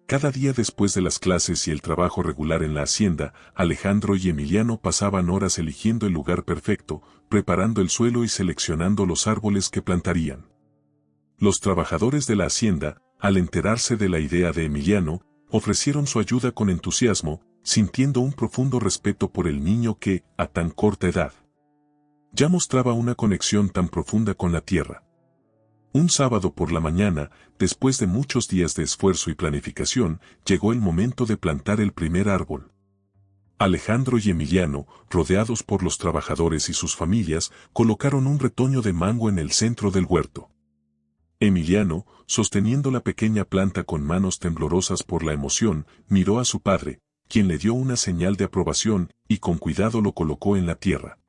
Cada día después de las clases y el trabajo regular en la hacienda, Alejandro y Emiliano pasaban horas eligiendo el lugar perfecto, preparando el suelo y seleccionando los árboles que plantarían. Los trabajadores de la hacienda, al enterarse de la idea de Emiliano, ofrecieron su ayuda con entusiasmo, sintiendo un profundo respeto por el niño que, a tan corta edad, ya mostraba una conexión tan profunda con la tierra. Un sábado por la mañana, después de muchos días de esfuerzo y planificación, llegó el momento de plantar el primer árbol. Alejandro y Emiliano, rodeados por los trabajadores y sus familias, colocaron un retoño de mango en el centro del huerto. Emiliano, sosteniendo la pequeña planta con manos temblorosas por la emoción, miró a su padre, quien le dio una señal de aprobación, y con cuidado lo colocó en la tierra.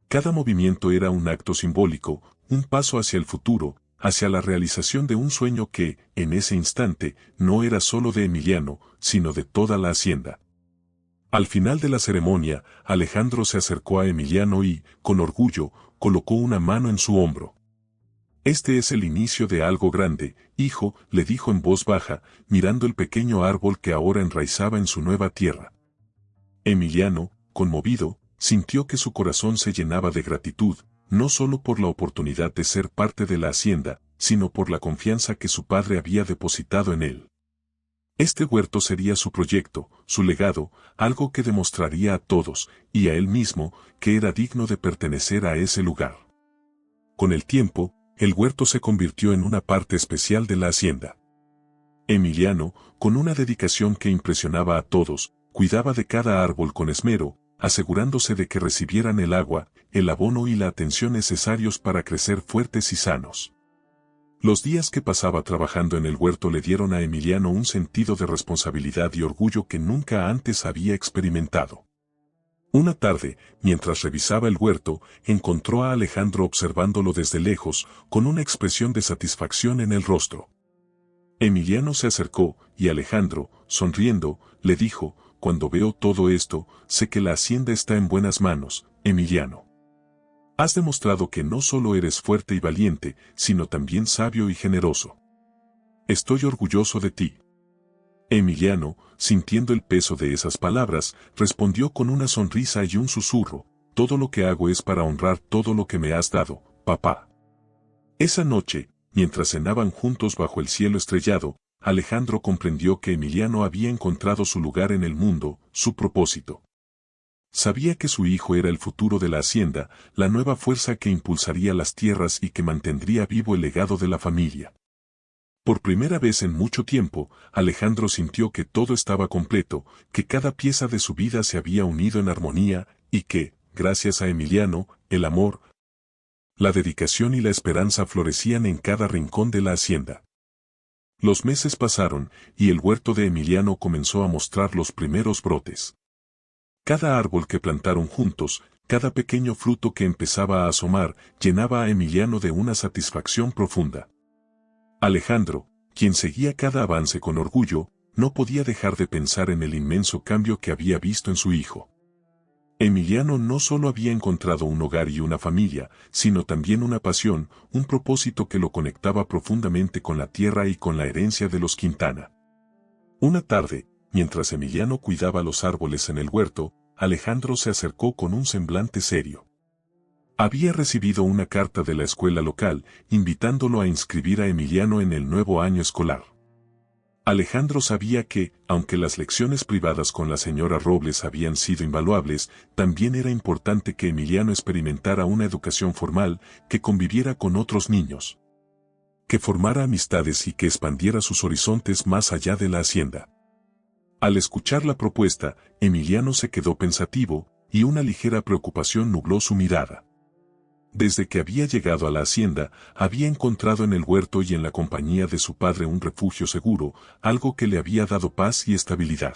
Cada movimiento era un acto simbólico, un paso hacia el futuro, hacia la realización de un sueño que, en ese instante, no era solo de Emiliano, sino de toda la hacienda. Al final de la ceremonia, Alejandro se acercó a Emiliano y, con orgullo, colocó una mano en su hombro. «Este es el inicio de algo grande, hijo», le dijo en voz baja, mirando el pequeño árbol que ahora enraizaba en su nueva tierra. Emiliano, conmovido, sintió que su corazón se llenaba de gratitud, no solo por la oportunidad de ser parte de la hacienda, sino por la confianza que su padre había depositado en él. Este huerto sería su proyecto, su legado, algo que demostraría a todos, y a él mismo, que era digno de pertenecer a ese lugar. Con el tiempo, el huerto se convirtió en una parte especial de la hacienda. Emiliano, con una dedicación que impresionaba a todos, cuidaba de cada árbol con esmero, asegurándose de que recibieran el agua, el abono y la atención necesarios para crecer fuertes y sanos. Los días que pasaba trabajando en el huerto le dieron a Emiliano un sentido de responsabilidad y orgullo que nunca antes había experimentado. Una tarde, mientras revisaba el huerto, encontró a Alejandro observándolo desde lejos, con una expresión de satisfacción en el rostro. Emiliano se acercó, y Alejandro, sonriendo, le dijo: «Cuando veo todo esto, sé que la hacienda está en buenas manos, Emiliano. Has demostrado que no solo eres fuerte y valiente, sino también sabio y generoso. Estoy orgulloso de ti». Emiliano, sintiendo el peso de esas palabras, respondió con una sonrisa y un susurro: «Todo lo que hago es para honrar todo lo que me has dado, papá». Esa noche, mientras cenaban juntos bajo el cielo estrellado, Alejandro comprendió que Emiliano había encontrado su lugar en el mundo, su propósito. Sabía que su hijo era el futuro de la hacienda, la nueva fuerza que impulsaría las tierras y que mantendría vivo el legado de la familia. Por primera vez en mucho tiempo, Alejandro sintió que todo estaba completo, que cada pieza de su vida se había unido en armonía, y que, gracias a Emiliano, el amor, la dedicación y la esperanza florecían en cada rincón de la hacienda. Los meses pasaron, y el huerto de Emiliano comenzó a mostrar los primeros brotes. Cada árbol que plantaron juntos, cada pequeño fruto que empezaba a asomar, llenaba a Emiliano de una satisfacción profunda. Alejandro, quien seguía cada avance con orgullo, no podía dejar de pensar en el inmenso cambio que había visto en su hijo. Emiliano no solo había encontrado un hogar y una familia, sino también una pasión, un propósito que lo conectaba profundamente con la tierra y con la herencia de los Quintana. Una tarde, mientras Emiliano cuidaba los árboles en el huerto, Alejandro se acercó con un semblante serio. Había recibido una carta de la escuela local, invitándolo a inscribir a Emiliano en el nuevo año escolar. Alejandro sabía que, aunque las lecciones privadas con la señora Robles habían sido invaluables, también era importante que Emiliano experimentara una educación formal, que conviviera con otros niños, que formara amistades y que expandiera sus horizontes más allá de la hacienda. Al escuchar la propuesta, Emiliano se quedó pensativo, y una ligera preocupación nubló su mirada. Desde que había llegado a la hacienda, había encontrado en el huerto y en la compañía de su padre un refugio seguro, algo que le había dado paz y estabilidad.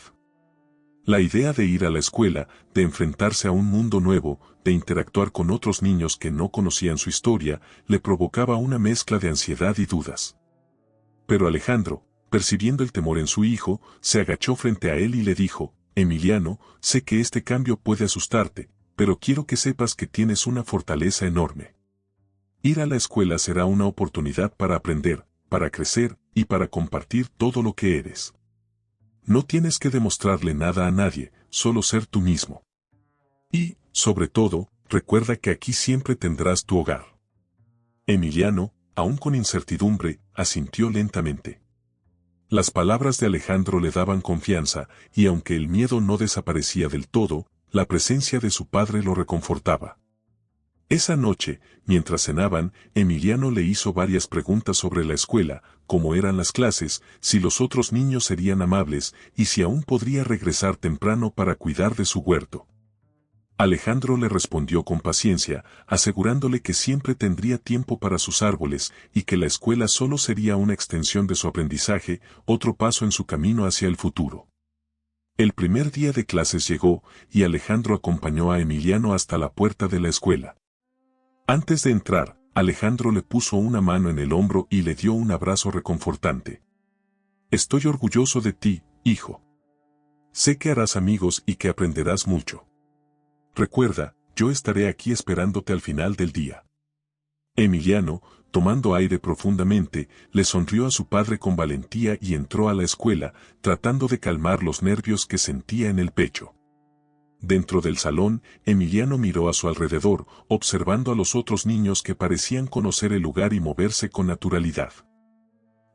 La idea de ir a la escuela, de enfrentarse a un mundo nuevo, de interactuar con otros niños que no conocían su historia, le provocaba una mezcla de ansiedad y dudas. Pero Alejandro, percibiendo el temor en su hijo, se agachó frente a él y le dijo: «Emiliano, sé que este cambio puede asustarte, pero quiero que sepas que tienes una fortaleza enorme. Ir a la escuela será una oportunidad para aprender, para crecer y para compartir todo lo que eres. No tienes que demostrarle nada a nadie, solo ser tú mismo. Y, sobre todo, recuerda que aquí siempre tendrás tu hogar». Emiliano, aún con incertidumbre, asintió lentamente. Las palabras de Alejandro le daban confianza, y aunque el miedo no desaparecía del todo, la presencia de su padre lo reconfortaba. Esa noche, mientras cenaban, Emiliano le hizo varias preguntas sobre la escuela, cómo eran las clases, si los otros niños serían amables, y si aún podría regresar temprano para cuidar de su huerto. Alejandro le respondió con paciencia, asegurándole que siempre tendría tiempo para sus árboles, y que la escuela solo sería una extensión de su aprendizaje, otro paso en su camino hacia el futuro. El primer día de clases llegó, y Alejandro acompañó a Emiliano hasta la puerta de la escuela. Antes de entrar, Alejandro le puso una mano en el hombro y le dio un abrazo reconfortante. «Estoy orgulloso de ti, hijo. Sé que harás amigos y que aprenderás mucho. Recuerda, yo estaré aquí esperándote al final del día». Emiliano, tomando aire profundamente, le sonrió a su padre con valentía y entró a la escuela, tratando de calmar los nervios que sentía en el pecho. Dentro del salón, Emiliano miró a su alrededor, observando a los otros niños que parecían conocer el lugar y moverse con naturalidad.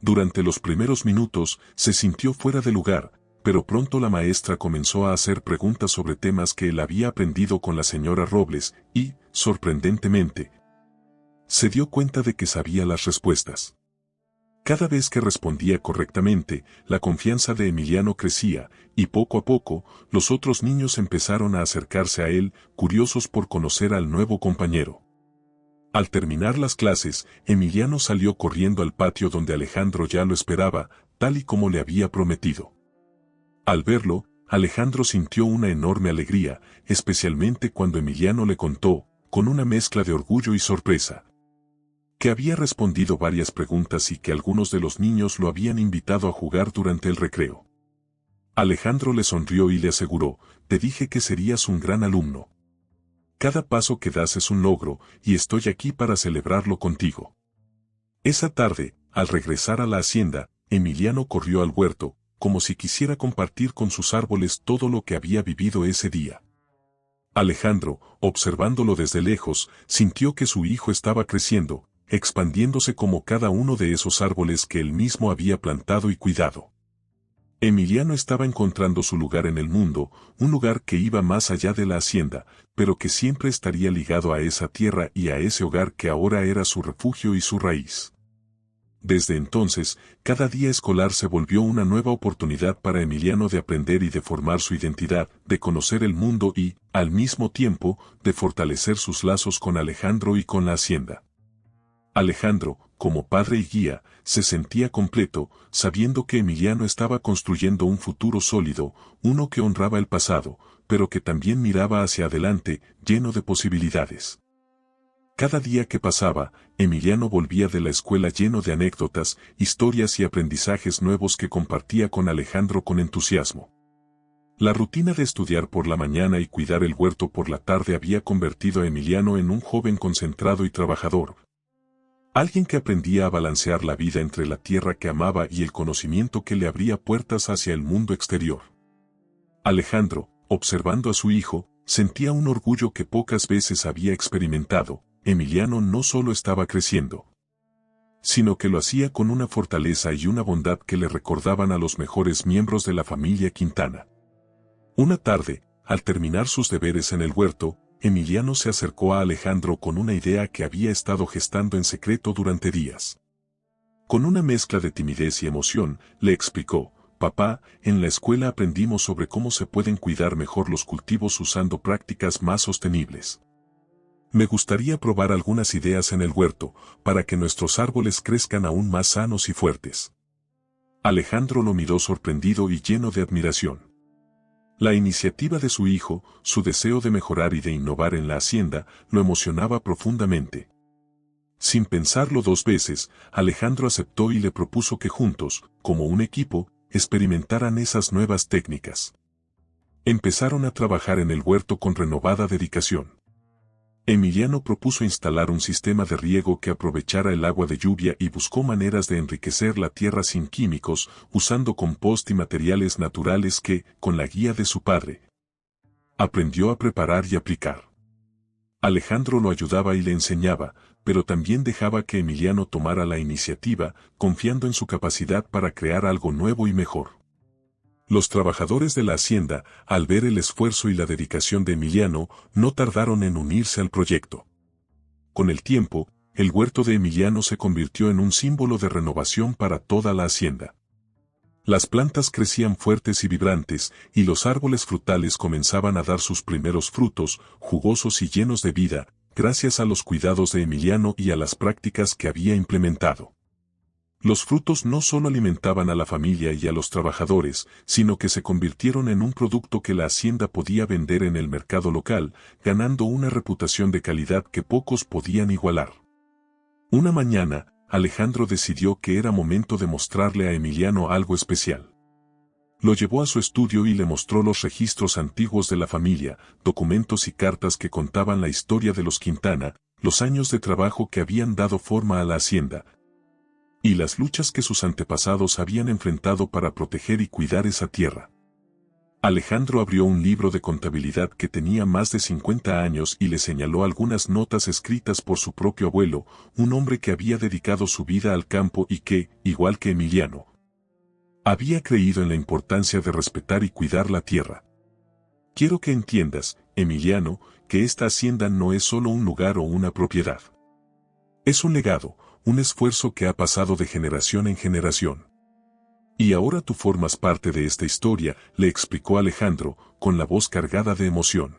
Durante los primeros minutos se sintió fuera de lugar, pero pronto la maestra comenzó a hacer preguntas sobre temas que él había aprendido con la señora Robles y, sorprendentemente, se dio cuenta de que sabía las respuestas. Cada vez que respondía correctamente, la confianza de Emiliano crecía, y poco a poco, los otros niños empezaron a acercarse a él, curiosos por conocer al nuevo compañero. Al terminar las clases, Emiliano salió corriendo al patio donde Alejandro ya lo esperaba, tal y como le había prometido. Al verlo, Alejandro sintió una enorme alegría, especialmente cuando Emiliano le contó, con una mezcla de orgullo y sorpresa, que había respondido varias preguntas y que algunos de los niños lo habían invitado a jugar durante el recreo. Alejandro le sonrió y le aseguró, «Te dije que serías un gran alumno. Cada paso que das es un logro, y estoy aquí para celebrarlo contigo». Esa tarde, al regresar a la hacienda, Emiliano corrió al huerto, como si quisiera compartir con sus árboles todo lo que había vivido ese día. Alejandro, observándolo desde lejos, sintió que su hijo estaba creciendo, expandiéndose como cada uno de esos árboles que él mismo había plantado y cuidado. Emiliano estaba encontrando su lugar en el mundo, un lugar que iba más allá de la hacienda, pero que siempre estaría ligado a esa tierra y a ese hogar que ahora era su refugio y su raíz. Desde entonces, cada día escolar se volvió una nueva oportunidad para Emiliano de aprender y de formar su identidad, de conocer el mundo y, al mismo tiempo, de fortalecer sus lazos con Alejandro y con la hacienda. Alejandro, como padre y guía, se sentía completo, sabiendo que Emiliano estaba construyendo un futuro sólido, uno que honraba el pasado, pero que también miraba hacia adelante, lleno de posibilidades. Cada día que pasaba, Emiliano volvía de la escuela lleno de anécdotas, historias y aprendizajes nuevos que compartía con Alejandro con entusiasmo. La rutina de estudiar por la mañana y cuidar el huerto por la tarde había convertido a Emiliano en un joven concentrado y trabajador. Alguien que aprendía a balancear la vida entre la tierra que amaba y el conocimiento que le abría puertas hacia el mundo exterior. Alejandro, observando a su hijo, sentía un orgullo que pocas veces había experimentado. Emiliano no solo estaba creciendo, sino que lo hacía con una fortaleza y una bondad que le recordaban a los mejores miembros de la familia Quintana. Una tarde, al terminar sus deberes en el huerto, Emiliano se acercó a Alejandro con una idea que había estado gestando en secreto durante días. Con una mezcla de timidez y emoción, le explicó, «Papá, en la escuela aprendimos sobre cómo se pueden cuidar mejor los cultivos usando prácticas más sostenibles. Me gustaría probar algunas ideas en el huerto, para que nuestros árboles crezcan aún más sanos y fuertes». Alejandro lo miró sorprendido y lleno de admiración. La iniciativa de su hijo, su deseo de mejorar y de innovar en la hacienda, lo emocionaba profundamente. Sin pensarlo dos veces, Alejandro aceptó y le propuso que juntos, como un equipo, experimentaran esas nuevas técnicas. Empezaron a trabajar en el huerto con renovada dedicación. Emiliano propuso instalar un sistema de riego que aprovechara el agua de lluvia y buscó maneras de enriquecer la tierra sin químicos, usando compost y materiales naturales que, con la guía de su padre, aprendió a preparar y aplicar. Alejandro lo ayudaba y le enseñaba, pero también dejaba que Emiliano tomara la iniciativa, confiando en su capacidad para crear algo nuevo y mejor. Los trabajadores de la hacienda, al ver el esfuerzo y la dedicación de Emiliano, no tardaron en unirse al proyecto. Con el tiempo, el huerto de Emiliano se convirtió en un símbolo de renovación para toda la hacienda. Las plantas crecían fuertes y vibrantes, y los árboles frutales comenzaban a dar sus primeros frutos, jugosos y llenos de vida, gracias a los cuidados de Emiliano y a las prácticas que había implementado. Los frutos no solo alimentaban a la familia y a los trabajadores, sino que se convirtieron en un producto que la hacienda podía vender en el mercado local, ganando una reputación de calidad que pocos podían igualar. Una mañana, Alejandro decidió que era momento de mostrarle a Emiliano algo especial. Lo llevó a su estudio y le mostró los registros antiguos de la familia, documentos y cartas que contaban la historia de los Quintana, los años de trabajo que habían dado forma a la hacienda, y las luchas que sus antepasados habían enfrentado para proteger y cuidar esa tierra. Alejandro abrió un libro de contabilidad que tenía más de 50 años y le señaló algunas notas escritas por su propio abuelo, un hombre que había dedicado su vida al campo y que, igual que Emiliano, había creído en la importancia de respetar y cuidar la tierra. Quiero que entiendas, Emiliano, que esta hacienda no es solo un lugar o una propiedad. Es un legado, un esfuerzo que ha pasado de generación en generación. Y ahora tú formas parte de esta historia, le explicó Alejandro, con la voz cargada de emoción.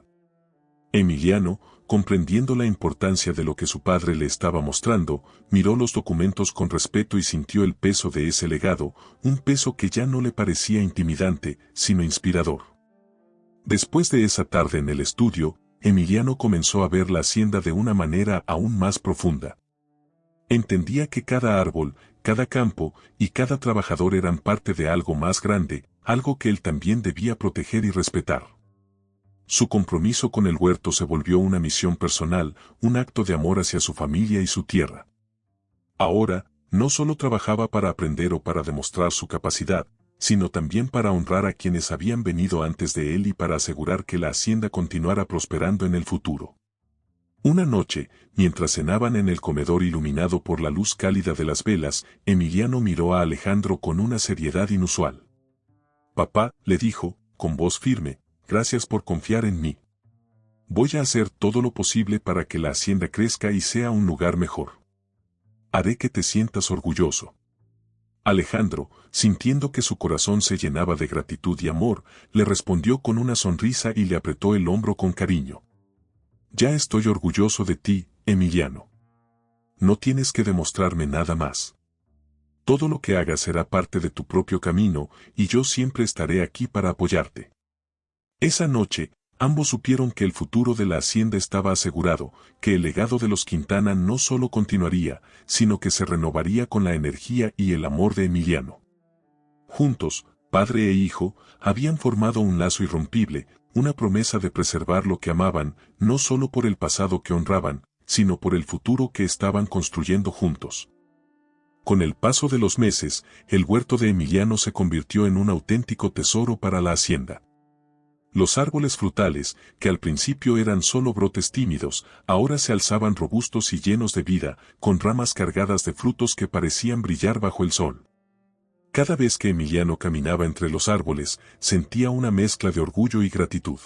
Emiliano, comprendiendo la importancia de lo que su padre le estaba mostrando, miró los documentos con respeto y sintió el peso de ese legado, un peso que ya no le parecía intimidante, sino inspirador. Después de esa tarde en el estudio, Emiliano comenzó a ver la hacienda de una manera aún más profunda. Entendía que cada árbol, cada campo y cada trabajador eran parte de algo más grande, algo que él también debía proteger y respetar. Su compromiso con el huerto se volvió una misión personal, un acto de amor hacia su familia y su tierra. Ahora, no solo trabajaba para aprender o para demostrar su capacidad, sino también para honrar a quienes habían venido antes de él y para asegurar que la hacienda continuara prosperando en el futuro. Una noche, mientras cenaban en el comedor iluminado por la luz cálida de las velas, Emiliano miró a Alejandro con una seriedad inusual. «Papá», le dijo, con voz firme, «gracias por confiar en mí. Voy a hacer todo lo posible para que la hacienda crezca y sea un lugar mejor. Haré que te sientas orgulloso». Alejandro, sintiendo que su corazón se llenaba de gratitud y amor, le respondió con una sonrisa y le apretó el hombro con cariño. «Ya estoy orgulloso de ti, Emiliano. No tienes que demostrarme nada más. Todo lo que hagas será parte de tu propio camino, y yo siempre estaré aquí para apoyarte». Esa noche, ambos supieron que el futuro de la hacienda estaba asegurado, que el legado de los Quintana no solo continuaría, sino que se renovaría con la energía y el amor de Emiliano. Juntos, padre e hijo, habían formado un lazo irrompible, una promesa de preservar lo que amaban, no solo por el pasado que honraban, sino por el futuro que estaban construyendo juntos. Con el paso de los meses, el huerto de Emiliano se convirtió en un auténtico tesoro para la hacienda. Los árboles frutales, que al principio eran solo brotes tímidos, ahora se alzaban robustos y llenos de vida, con ramas cargadas de frutos que parecían brillar bajo el sol. Cada vez que Emiliano caminaba entre los árboles, sentía una mezcla de orgullo y gratitud.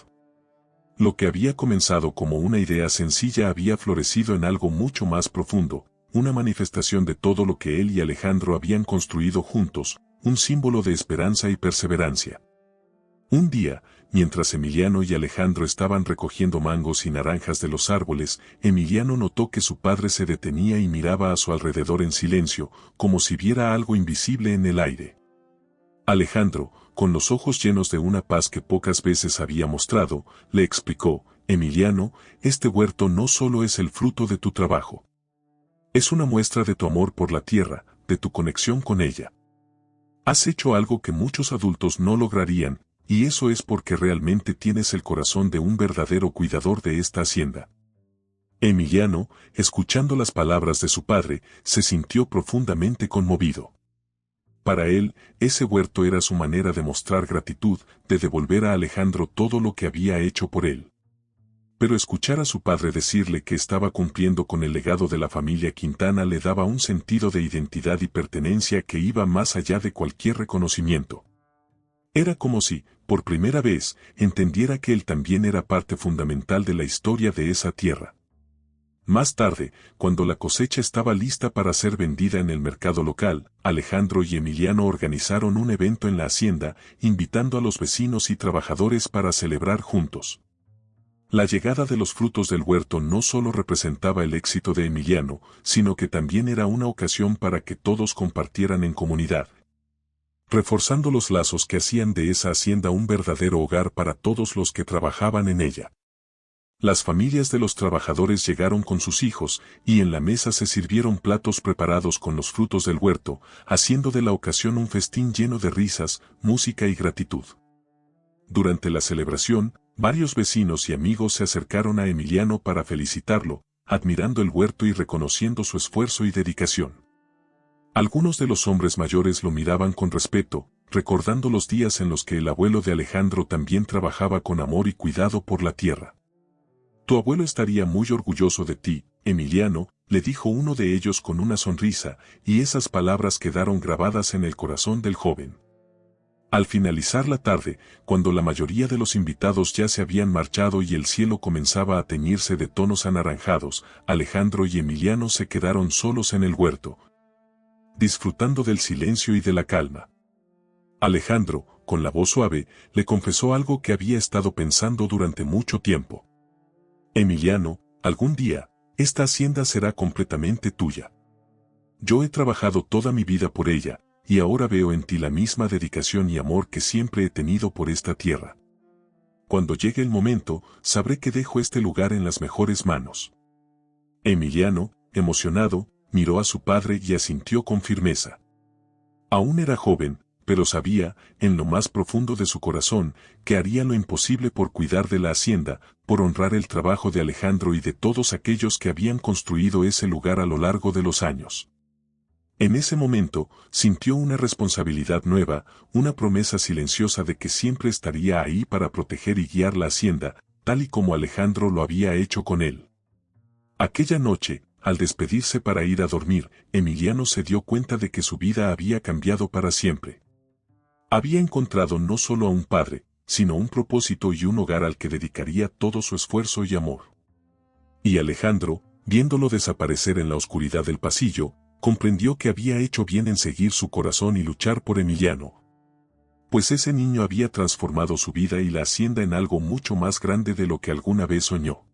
Lo que había comenzado como una idea sencilla había florecido en algo mucho más profundo, una manifestación de todo lo que él y Alejandro habían construido juntos, un símbolo de esperanza y perseverancia. Un día, mientras Emiliano y Alejandro estaban recogiendo mangos y naranjas de los árboles, Emiliano notó que su padre se detenía y miraba a su alrededor en silencio, como si viera algo invisible en el aire. Alejandro, con los ojos llenos de una paz que pocas veces había mostrado, le explicó: «Emiliano, este huerto no solo es el fruto de tu trabajo. Es una muestra de tu amor por la tierra, de tu conexión con ella. Has hecho algo que muchos adultos no lograrían, y eso es porque realmente tienes el corazón de un verdadero cuidador de esta hacienda». Emiliano, escuchando las palabras de su padre, se sintió profundamente conmovido. Para él, ese huerto era su manera de mostrar gratitud, de devolver a Alejandro todo lo que había hecho por él. Pero escuchar a su padre decirle que estaba cumpliendo con el legado de la familia Quintana le daba un sentido de identidad y pertenencia que iba más allá de cualquier reconocimiento. Era como si, por primera vez, entendiera que él también era parte fundamental de la historia de esa tierra. Más tarde, cuando la cosecha estaba lista para ser vendida en el mercado local, Alejandro y Emiliano organizaron un evento en la hacienda, invitando a los vecinos y trabajadores para celebrar juntos. La llegada de los frutos del huerto no solo representaba el éxito de Emiliano, sino que también era una ocasión para que todos compartieran en comunidad, reforzando los lazos que hacían de esa hacienda un verdadero hogar para todos los que trabajaban en ella. Las familias de los trabajadores llegaron con sus hijos, y en la mesa se sirvieron platos preparados con los frutos del huerto, haciendo de la ocasión un festín lleno de risas, música y gratitud. Durante la celebración, varios vecinos y amigos se acercaron a Emiliano para felicitarlo, admirando el huerto y reconociendo su esfuerzo y dedicación. Algunos de los hombres mayores lo miraban con respeto, recordando los días en los que el abuelo de Alejandro también trabajaba con amor y cuidado por la tierra. Tu abuelo estaría muy orgulloso de ti, Emiliano, le dijo uno de ellos con una sonrisa, y esas palabras quedaron grabadas en el corazón del joven. Al finalizar la tarde, cuando la mayoría de los invitados ya se habían marchado y el cielo comenzaba a teñirse de tonos anaranjados, Alejandro y Emiliano se quedaron solos en el huerto, disfrutando del silencio y de la calma. Alejandro, con la voz suave, le confesó algo que había estado pensando durante mucho tiempo. Emiliano, algún día, esta hacienda será completamente tuya. Yo he trabajado toda mi vida por ella, y ahora veo en ti la misma dedicación y amor que siempre he tenido por esta tierra. Cuando llegue el momento, sabré que dejo este lugar en las mejores manos. Emiliano, emocionado, miró a su padre y asintió con firmeza. Aún era joven, pero sabía, en lo más profundo de su corazón, que haría lo imposible por cuidar de la hacienda, por honrar el trabajo de Alejandro y de todos aquellos que habían construido ese lugar a lo largo de los años. En ese momento, sintió una responsabilidad nueva, una promesa silenciosa de que siempre estaría ahí para proteger y guiar la hacienda, tal y como Alejandro lo había hecho con él. Aquella noche, al despedirse para ir a dormir, Emiliano se dio cuenta de que su vida había cambiado para siempre. Había encontrado no solo a un padre, sino un propósito y un hogar al que dedicaría todo su esfuerzo y amor. Y Alejandro, viéndolo desaparecer en la oscuridad del pasillo, comprendió que había hecho bien en seguir su corazón y luchar por Emiliano. Pues ese niño había transformado su vida y la hacienda en algo mucho más grande de lo que alguna vez soñó.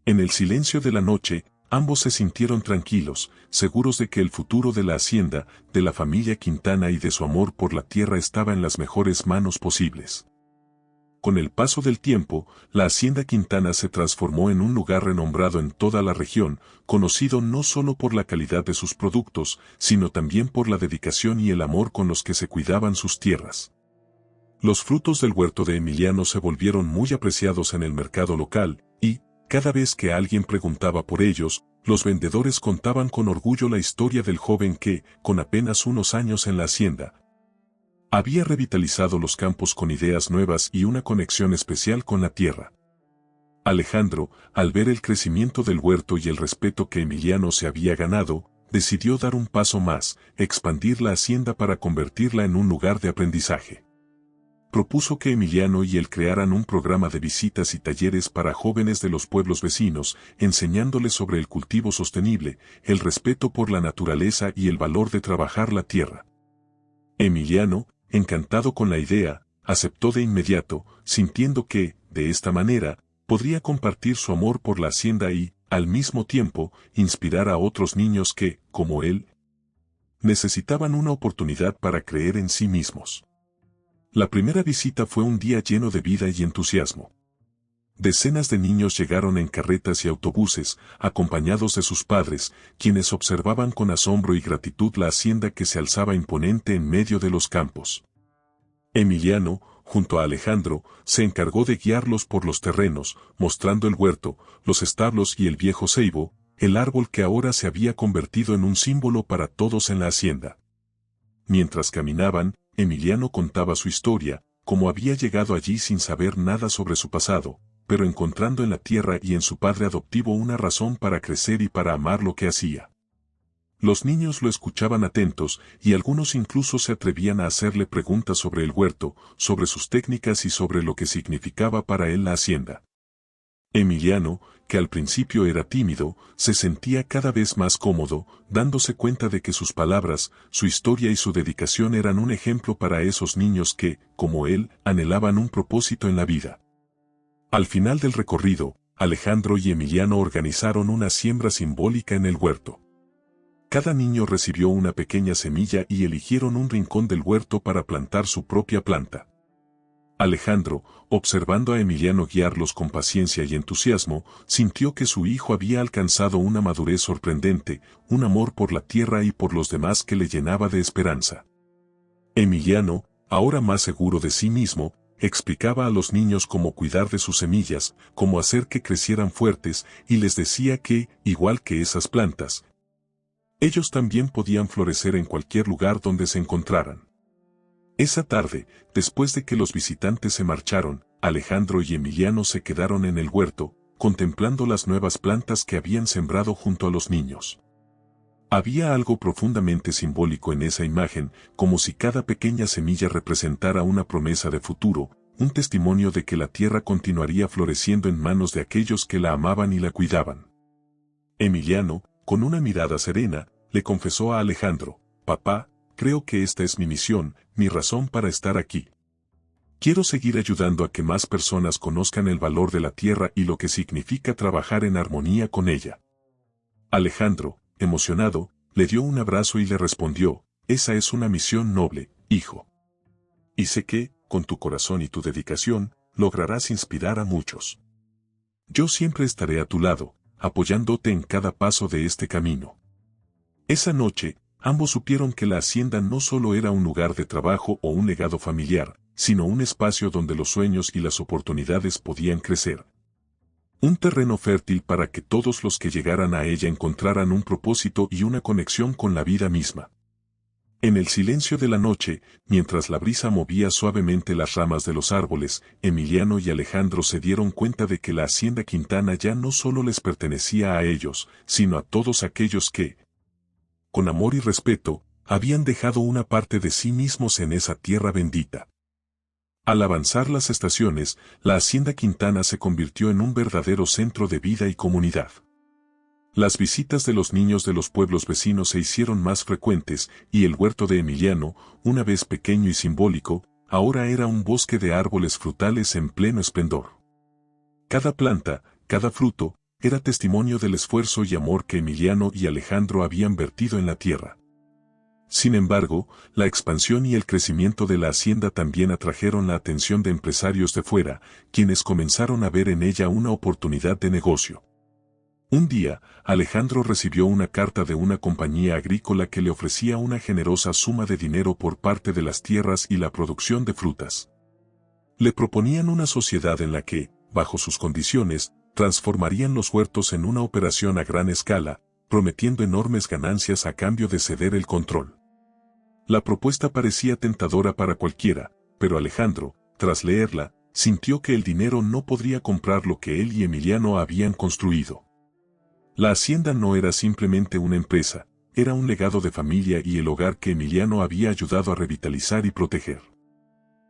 En el silencio de la noche, ambos se sintieron tranquilos, seguros de que el futuro de la hacienda, de la familia Quintana y de su amor por la tierra estaba en las mejores manos posibles. Con el paso del tiempo, la hacienda Quintana se transformó en un lugar renombrado en toda la región, conocido no solo por la calidad de sus productos, sino también por la dedicación y el amor con los que se cuidaban sus tierras. Los frutos del huerto de Emiliano se volvieron muy apreciados en el mercado local, y, cada vez que alguien preguntaba por ellos, los vendedores contaban con orgullo la historia del joven que, con apenas unos años en la hacienda, había revitalizado los campos con ideas nuevas y una conexión especial con la tierra. Alejandro, al ver el crecimiento del huerto y el respeto que Emiliano se había ganado, decidió dar un paso más, expandir la hacienda para convertirla en un lugar de aprendizaje. Propuso que Emiliano y él crearan un programa de visitas y talleres para jóvenes de los pueblos vecinos, enseñándoles sobre el cultivo sostenible, el respeto por la naturaleza y el valor de trabajar la tierra. Emiliano, encantado con la idea, aceptó de inmediato, sintiendo que, de esta manera, podría compartir su amor por la hacienda y, al mismo tiempo, inspirar a otros niños que, como él, necesitaban una oportunidad para creer en sí mismos. La primera visita fue un día lleno de vida y entusiasmo. Decenas de niños llegaron en carretas y autobuses, acompañados de sus padres, quienes observaban con asombro y gratitud la hacienda que se alzaba imponente en medio de los campos. Emiliano, junto a Alejandro, se encargó de guiarlos por los terrenos, mostrando el huerto, los establos y el viejo ceibo, el árbol que ahora se había convertido en un símbolo para todos en la hacienda. Mientras caminaban, Emiliano contaba su historia, cómo había llegado allí sin saber nada sobre su pasado, pero encontrando en la tierra y en su padre adoptivo una razón para crecer y para amar lo que hacía. Los niños lo escuchaban atentos, y algunos incluso se atrevían a hacerle preguntas sobre el huerto, sobre sus técnicas y sobre lo que significaba para él la hacienda. Emiliano, que al principio era tímido, se sentía cada vez más cómodo, dándose cuenta de que sus palabras, su historia y su dedicación eran un ejemplo para esos niños que, como él, anhelaban un propósito en la vida. Al final del recorrido, Alejandro y Emiliano organizaron una siembra simbólica en el huerto. Cada niño recibió una pequeña semilla y eligieron un rincón del huerto para plantar su propia planta. Alejandro, observando a Emiliano guiarlos con paciencia y entusiasmo, sintió que su hijo había alcanzado una madurez sorprendente, un amor por la tierra y por los demás que le llenaba de esperanza. Emiliano, ahora más seguro de sí mismo, explicaba a los niños cómo cuidar de sus semillas, cómo hacer que crecieran fuertes, y les decía que, igual que esas plantas, ellos también podían florecer en cualquier lugar donde se encontraran. Esa tarde, después de que los visitantes se marcharon, Alejandro y Emiliano se quedaron en el huerto, contemplando las nuevas plantas que habían sembrado junto a los niños. Había algo profundamente simbólico en esa imagen, como si cada pequeña semilla representara una promesa de futuro, un testimonio de que la tierra continuaría floreciendo en manos de aquellos que la amaban y la cuidaban. Emiliano, con una mirada serena, le confesó a Alejandro: «Papá, creo que esta es mi misión, mi razón para estar aquí. Quiero seguir ayudando a que más personas conozcan el valor de la tierra y lo que significa trabajar en armonía con ella». Alejandro, emocionado, le dio un abrazo y le respondió: «Esa es una misión noble, hijo. Y sé que, con tu corazón y tu dedicación, lograrás inspirar a muchos. Yo siempre estaré a tu lado, apoyándote en cada paso de este camino». Esa noche, ambos supieron que la hacienda no solo era un lugar de trabajo o un legado familiar, sino un espacio donde los sueños y las oportunidades podían crecer. Un terreno fértil para que todos los que llegaran a ella encontraran un propósito y una conexión con la vida misma. En el silencio de la noche, mientras la brisa movía suavemente las ramas de los árboles, Emiliano y Alejandro se dieron cuenta de que la hacienda Quintana ya no solo les pertenecía a ellos, sino a todos aquellos que, con amor y respeto, habían dejado una parte de sí mismos en esa tierra bendita. Al avanzar las estaciones, la hacienda Quintana se convirtió en un verdadero centro de vida y comunidad. Las visitas de los niños de los pueblos vecinos se hicieron más frecuentes, y el huerto de Emiliano, una vez pequeño y simbólico, ahora era un bosque de árboles frutales en pleno esplendor. Cada planta, cada fruto, era testimonio del esfuerzo y amor que Emiliano y Alejandro habían vertido en la tierra. Sin embargo, la expansión y el crecimiento de la hacienda también atrajeron la atención de empresarios de fuera, quienes comenzaron a ver en ella una oportunidad de negocio. Un día, Alejandro recibió una carta de una compañía agrícola que le ofrecía una generosa suma de dinero por parte de las tierras y la producción de frutas. Le proponían una sociedad en la que, bajo sus condiciones, transformarían los huertos en una operación a gran escala, prometiendo enormes ganancias a cambio de ceder el control. La propuesta parecía tentadora para cualquiera, pero Alejandro, tras leerla, sintió que el dinero no podría comprar lo que él y Emiliano habían construido. La hacienda no era simplemente una empresa, era un legado de familia y el hogar que Emiliano había ayudado a revitalizar y proteger.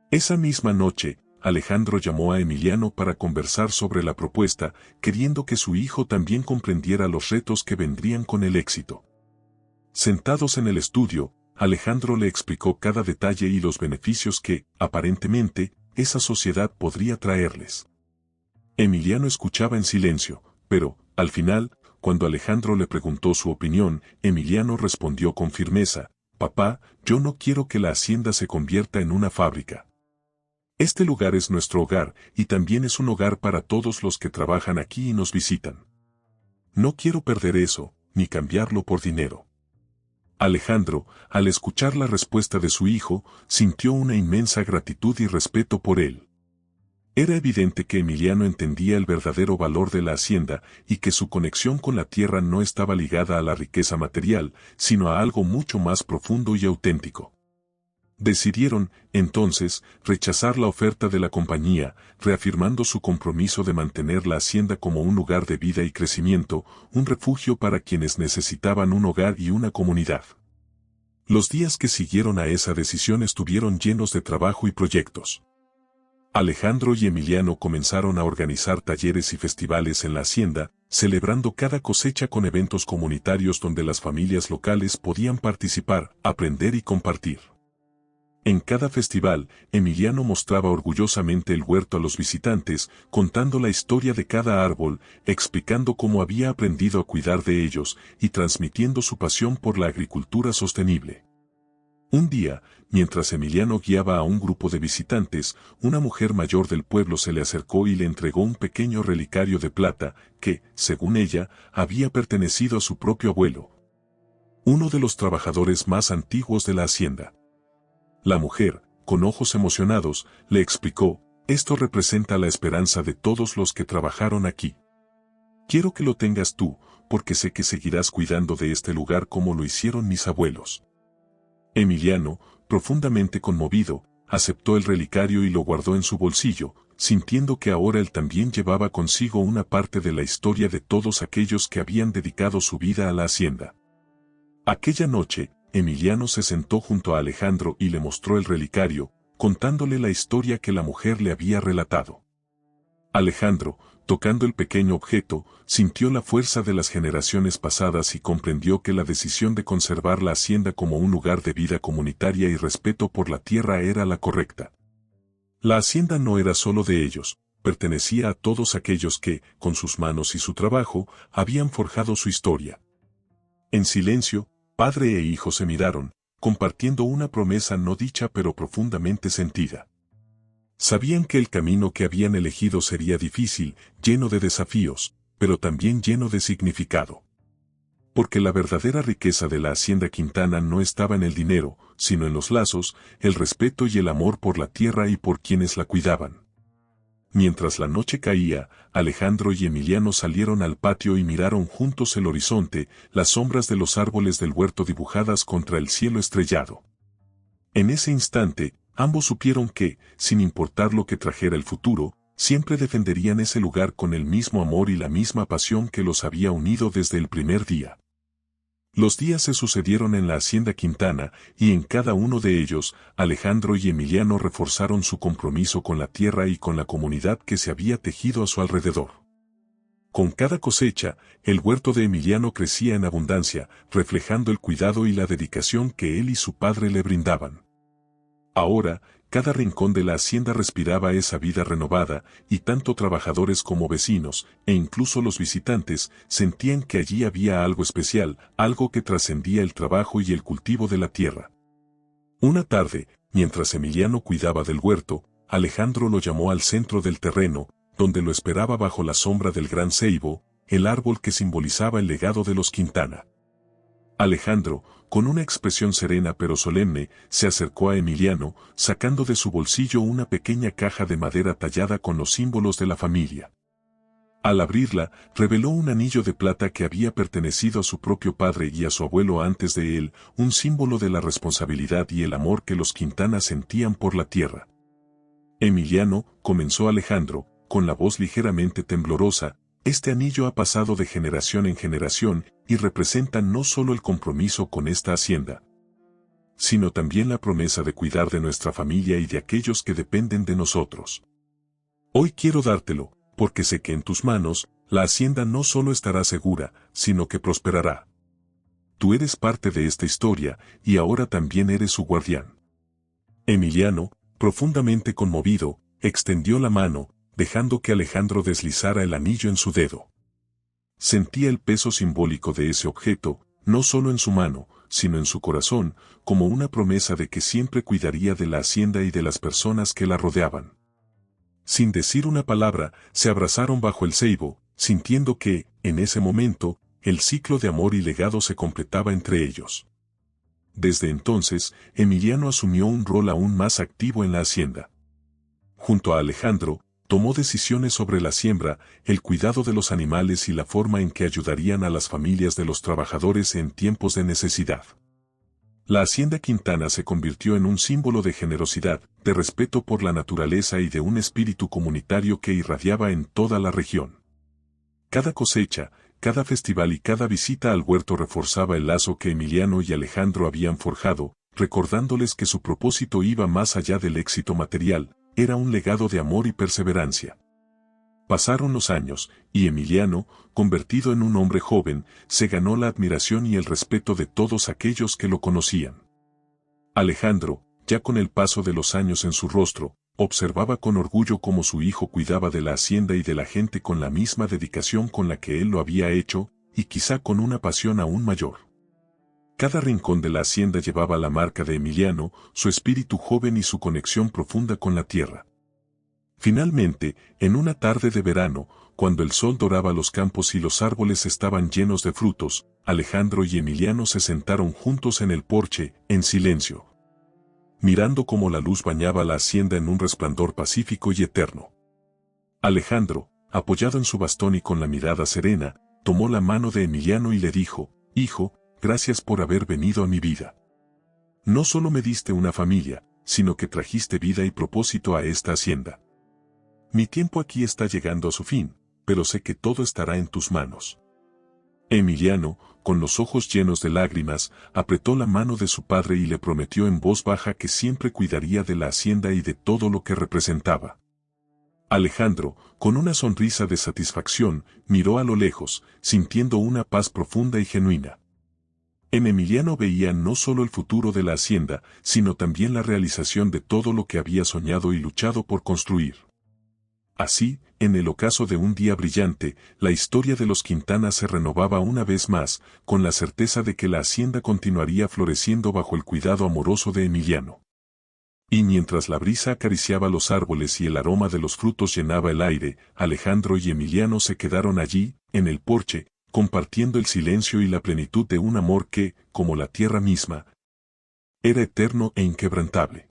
Esa misma noche, Alejandro llamó a Emiliano para conversar sobre la propuesta, queriendo que su hijo también comprendiera los retos que vendrían con el éxito. Sentados en el estudio, Alejandro le explicó cada detalle y los beneficios que, aparentemente, esa sociedad podría traerles. Emiliano escuchaba en silencio, pero, al final, cuando Alejandro le preguntó su opinión, Emiliano respondió con firmeza: «Papá, yo no quiero que la hacienda se convierta en una fábrica. Este lugar es nuestro hogar, y también es un hogar para todos los que trabajan aquí y nos visitan. No quiero perder eso, ni cambiarlo por dinero». Alejandro, al escuchar la respuesta de su hijo, sintió una inmensa gratitud y respeto por él. Era evidente que Emiliano entendía el verdadero valor de la hacienda y que su conexión con la tierra no estaba ligada a la riqueza material, sino a algo mucho más profundo y auténtico. Decidieron, entonces, rechazar la oferta de la compañía, reafirmando su compromiso de mantener la hacienda como un lugar de vida y crecimiento, un refugio para quienes necesitaban un hogar y una comunidad. Los días que siguieron a esa decisión estuvieron llenos de trabajo y proyectos. Alejandro y Emiliano comenzaron a organizar talleres y festivales en la hacienda, celebrando cada cosecha con eventos comunitarios donde las familias locales podían participar, aprender y compartir. En cada festival, Emiliano mostraba orgullosamente el huerto a los visitantes, contando la historia de cada árbol, explicando cómo había aprendido a cuidar de ellos y transmitiendo su pasión por la agricultura sostenible. Un día, mientras Emiliano guiaba a un grupo de visitantes, una mujer mayor del pueblo se le acercó y le entregó un pequeño relicario de plata que, según ella, había pertenecido a su propio abuelo, uno de los trabajadores más antiguos de la hacienda. La mujer, con ojos emocionados, le explicó: «Esto representa la esperanza de todos los que trabajaron aquí. Quiero que lo tengas tú, porque sé que seguirás cuidando de este lugar como lo hicieron mis abuelos». Emiliano, profundamente conmovido, aceptó el relicario y lo guardó en su bolsillo, sintiendo que ahora él también llevaba consigo una parte de la historia de todos aquellos que habían dedicado su vida a la hacienda. Aquella noche, Emiliano se sentó junto a Alejandro y le mostró el relicario, contándole la historia que la mujer le había relatado. Alejandro, tocando el pequeño objeto, sintió la fuerza de las generaciones pasadas y comprendió que la decisión de conservar la hacienda como un lugar de vida comunitaria y respeto por la tierra era la correcta. La hacienda no era solo de ellos, pertenecía a todos aquellos que, con sus manos y su trabajo, habían forjado su historia. En silencio, padre e hijo se miraron, compartiendo una promesa no dicha pero profundamente sentida. Sabían que el camino que habían elegido sería difícil, lleno de desafíos, pero también lleno de significado. Porque la verdadera riqueza de la Hacienda Quintana no estaba en el dinero, sino en los lazos, el respeto y el amor por la tierra y por quienes la cuidaban. Mientras la noche caía, Alejandro y Emiliano salieron al patio y miraron juntos el horizonte, las sombras de los árboles del huerto dibujadas contra el cielo estrellado. En ese instante, ambos supieron que, sin importar lo que trajera el futuro, siempre defenderían ese lugar con el mismo amor y la misma pasión que los había unido desde el primer día. Los días se sucedieron en la Hacienda Quintana, y en cada uno de ellos, Alejandro y Emiliano reforzaron su compromiso con la tierra y con la comunidad que se había tejido a su alrededor. Con cada cosecha, el huerto de Emiliano crecía en abundancia, reflejando el cuidado y la dedicación que él y su padre le brindaban. Ahora, cada rincón de la hacienda respiraba esa vida renovada, y tanto trabajadores como vecinos, e incluso los visitantes, sentían que allí había algo especial, algo que trascendía el trabajo y el cultivo de la tierra. Una tarde, mientras Emiliano cuidaba del huerto, Alejandro lo llamó al centro del terreno, donde lo esperaba bajo la sombra del gran ceibo, el árbol que simbolizaba el legado de los Quintana. Alejandro, con una expresión serena pero solemne, se acercó a Emiliano, sacando de su bolsillo una pequeña caja de madera tallada con los símbolos de la familia. Al abrirla, reveló un anillo de plata que había pertenecido a su propio padre y a su abuelo antes de él, un símbolo de la responsabilidad y el amor que los Quintana sentían por la tierra. Emiliano, comenzó Alejandro, con la voz ligeramente temblorosa, este anillo ha pasado de generación en generación y representa no solo el compromiso con esta hacienda, sino también la promesa de cuidar de nuestra familia y de aquellos que dependen de nosotros. Hoy quiero dártelo, porque sé que en tus manos, la hacienda no solo estará segura, sino que prosperará. Tú eres parte de esta historia, y ahora también eres su guardián. Emiliano, profundamente conmovido, extendió la mano, dejando que Alejandro deslizara el anillo en su dedo. Sentía el peso simbólico de ese objeto, no solo en su mano, sino en su corazón, como una promesa de que siempre cuidaría de la hacienda y de las personas que la rodeaban. Sin decir una palabra, se abrazaron bajo el ceibo, sintiendo que, en ese momento, el ciclo de amor y legado se completaba entre ellos. Desde entonces, Emiliano asumió un rol aún más activo en la hacienda. Junto a Alejandro, tomó decisiones sobre la siembra, el cuidado de los animales y la forma en que ayudarían a las familias de los trabajadores en tiempos de necesidad. La Hacienda Quintana se convirtió en un símbolo de generosidad, de respeto por la naturaleza y de un espíritu comunitario que irradiaba en toda la región. Cada cosecha, cada festival y cada visita al huerto reforzaba el lazo que Emiliano y Alejandro habían forjado, recordándoles que su propósito iba más allá del éxito material, era un legado de amor y perseverancia. Pasaron los años, y Emiliano, convertido en un hombre joven, se ganó la admiración y el respeto de todos aquellos que lo conocían. Alejandro, ya con el paso de los años en su rostro, observaba con orgullo cómo su hijo cuidaba de la hacienda y de la gente con la misma dedicación con la que él lo había hecho, y quizá con una pasión aún mayor. Cada rincón de la hacienda llevaba la marca de Emiliano, su espíritu joven y su conexión profunda con la tierra. Finalmente, en una tarde de verano, cuando el sol doraba los campos y los árboles estaban llenos de frutos, Alejandro y Emiliano se sentaron juntos en el porche, en silencio, mirando cómo la luz bañaba la hacienda en un resplandor pacífico y eterno. Alejandro, apoyado en su bastón y con la mirada serena, tomó la mano de Emiliano y le dijo: «Hijo, gracias por haber venido a mi vida. no solo me diste una familia, sino que trajiste vida y propósito a esta hacienda. Mi tiempo aquí está llegando a su fin, pero sé que todo estará en tus manos. Emiliano, con los ojos llenos de lágrimas, apretó la mano de su padre y le prometió en voz baja que siempre cuidaría de la hacienda y de todo lo que representaba. Alejandro, con una sonrisa de satisfacción, miró a lo lejos, sintiendo una paz profunda y genuina. En Emiliano veía no solo el futuro de la hacienda, sino también la realización de todo lo que había soñado y luchado por construir. Así, en el ocaso de un día brillante, la historia de los Quintana se renovaba una vez más, con la certeza de que la hacienda continuaría floreciendo bajo el cuidado amoroso de Emiliano. Y mientras la brisa acariciaba los árboles y el aroma de los frutos llenaba el aire, Alejandro y Emiliano se quedaron allí, en el porche, compartiendo el silencio y la plenitud de un amor que, como la tierra misma, era eterno e inquebrantable.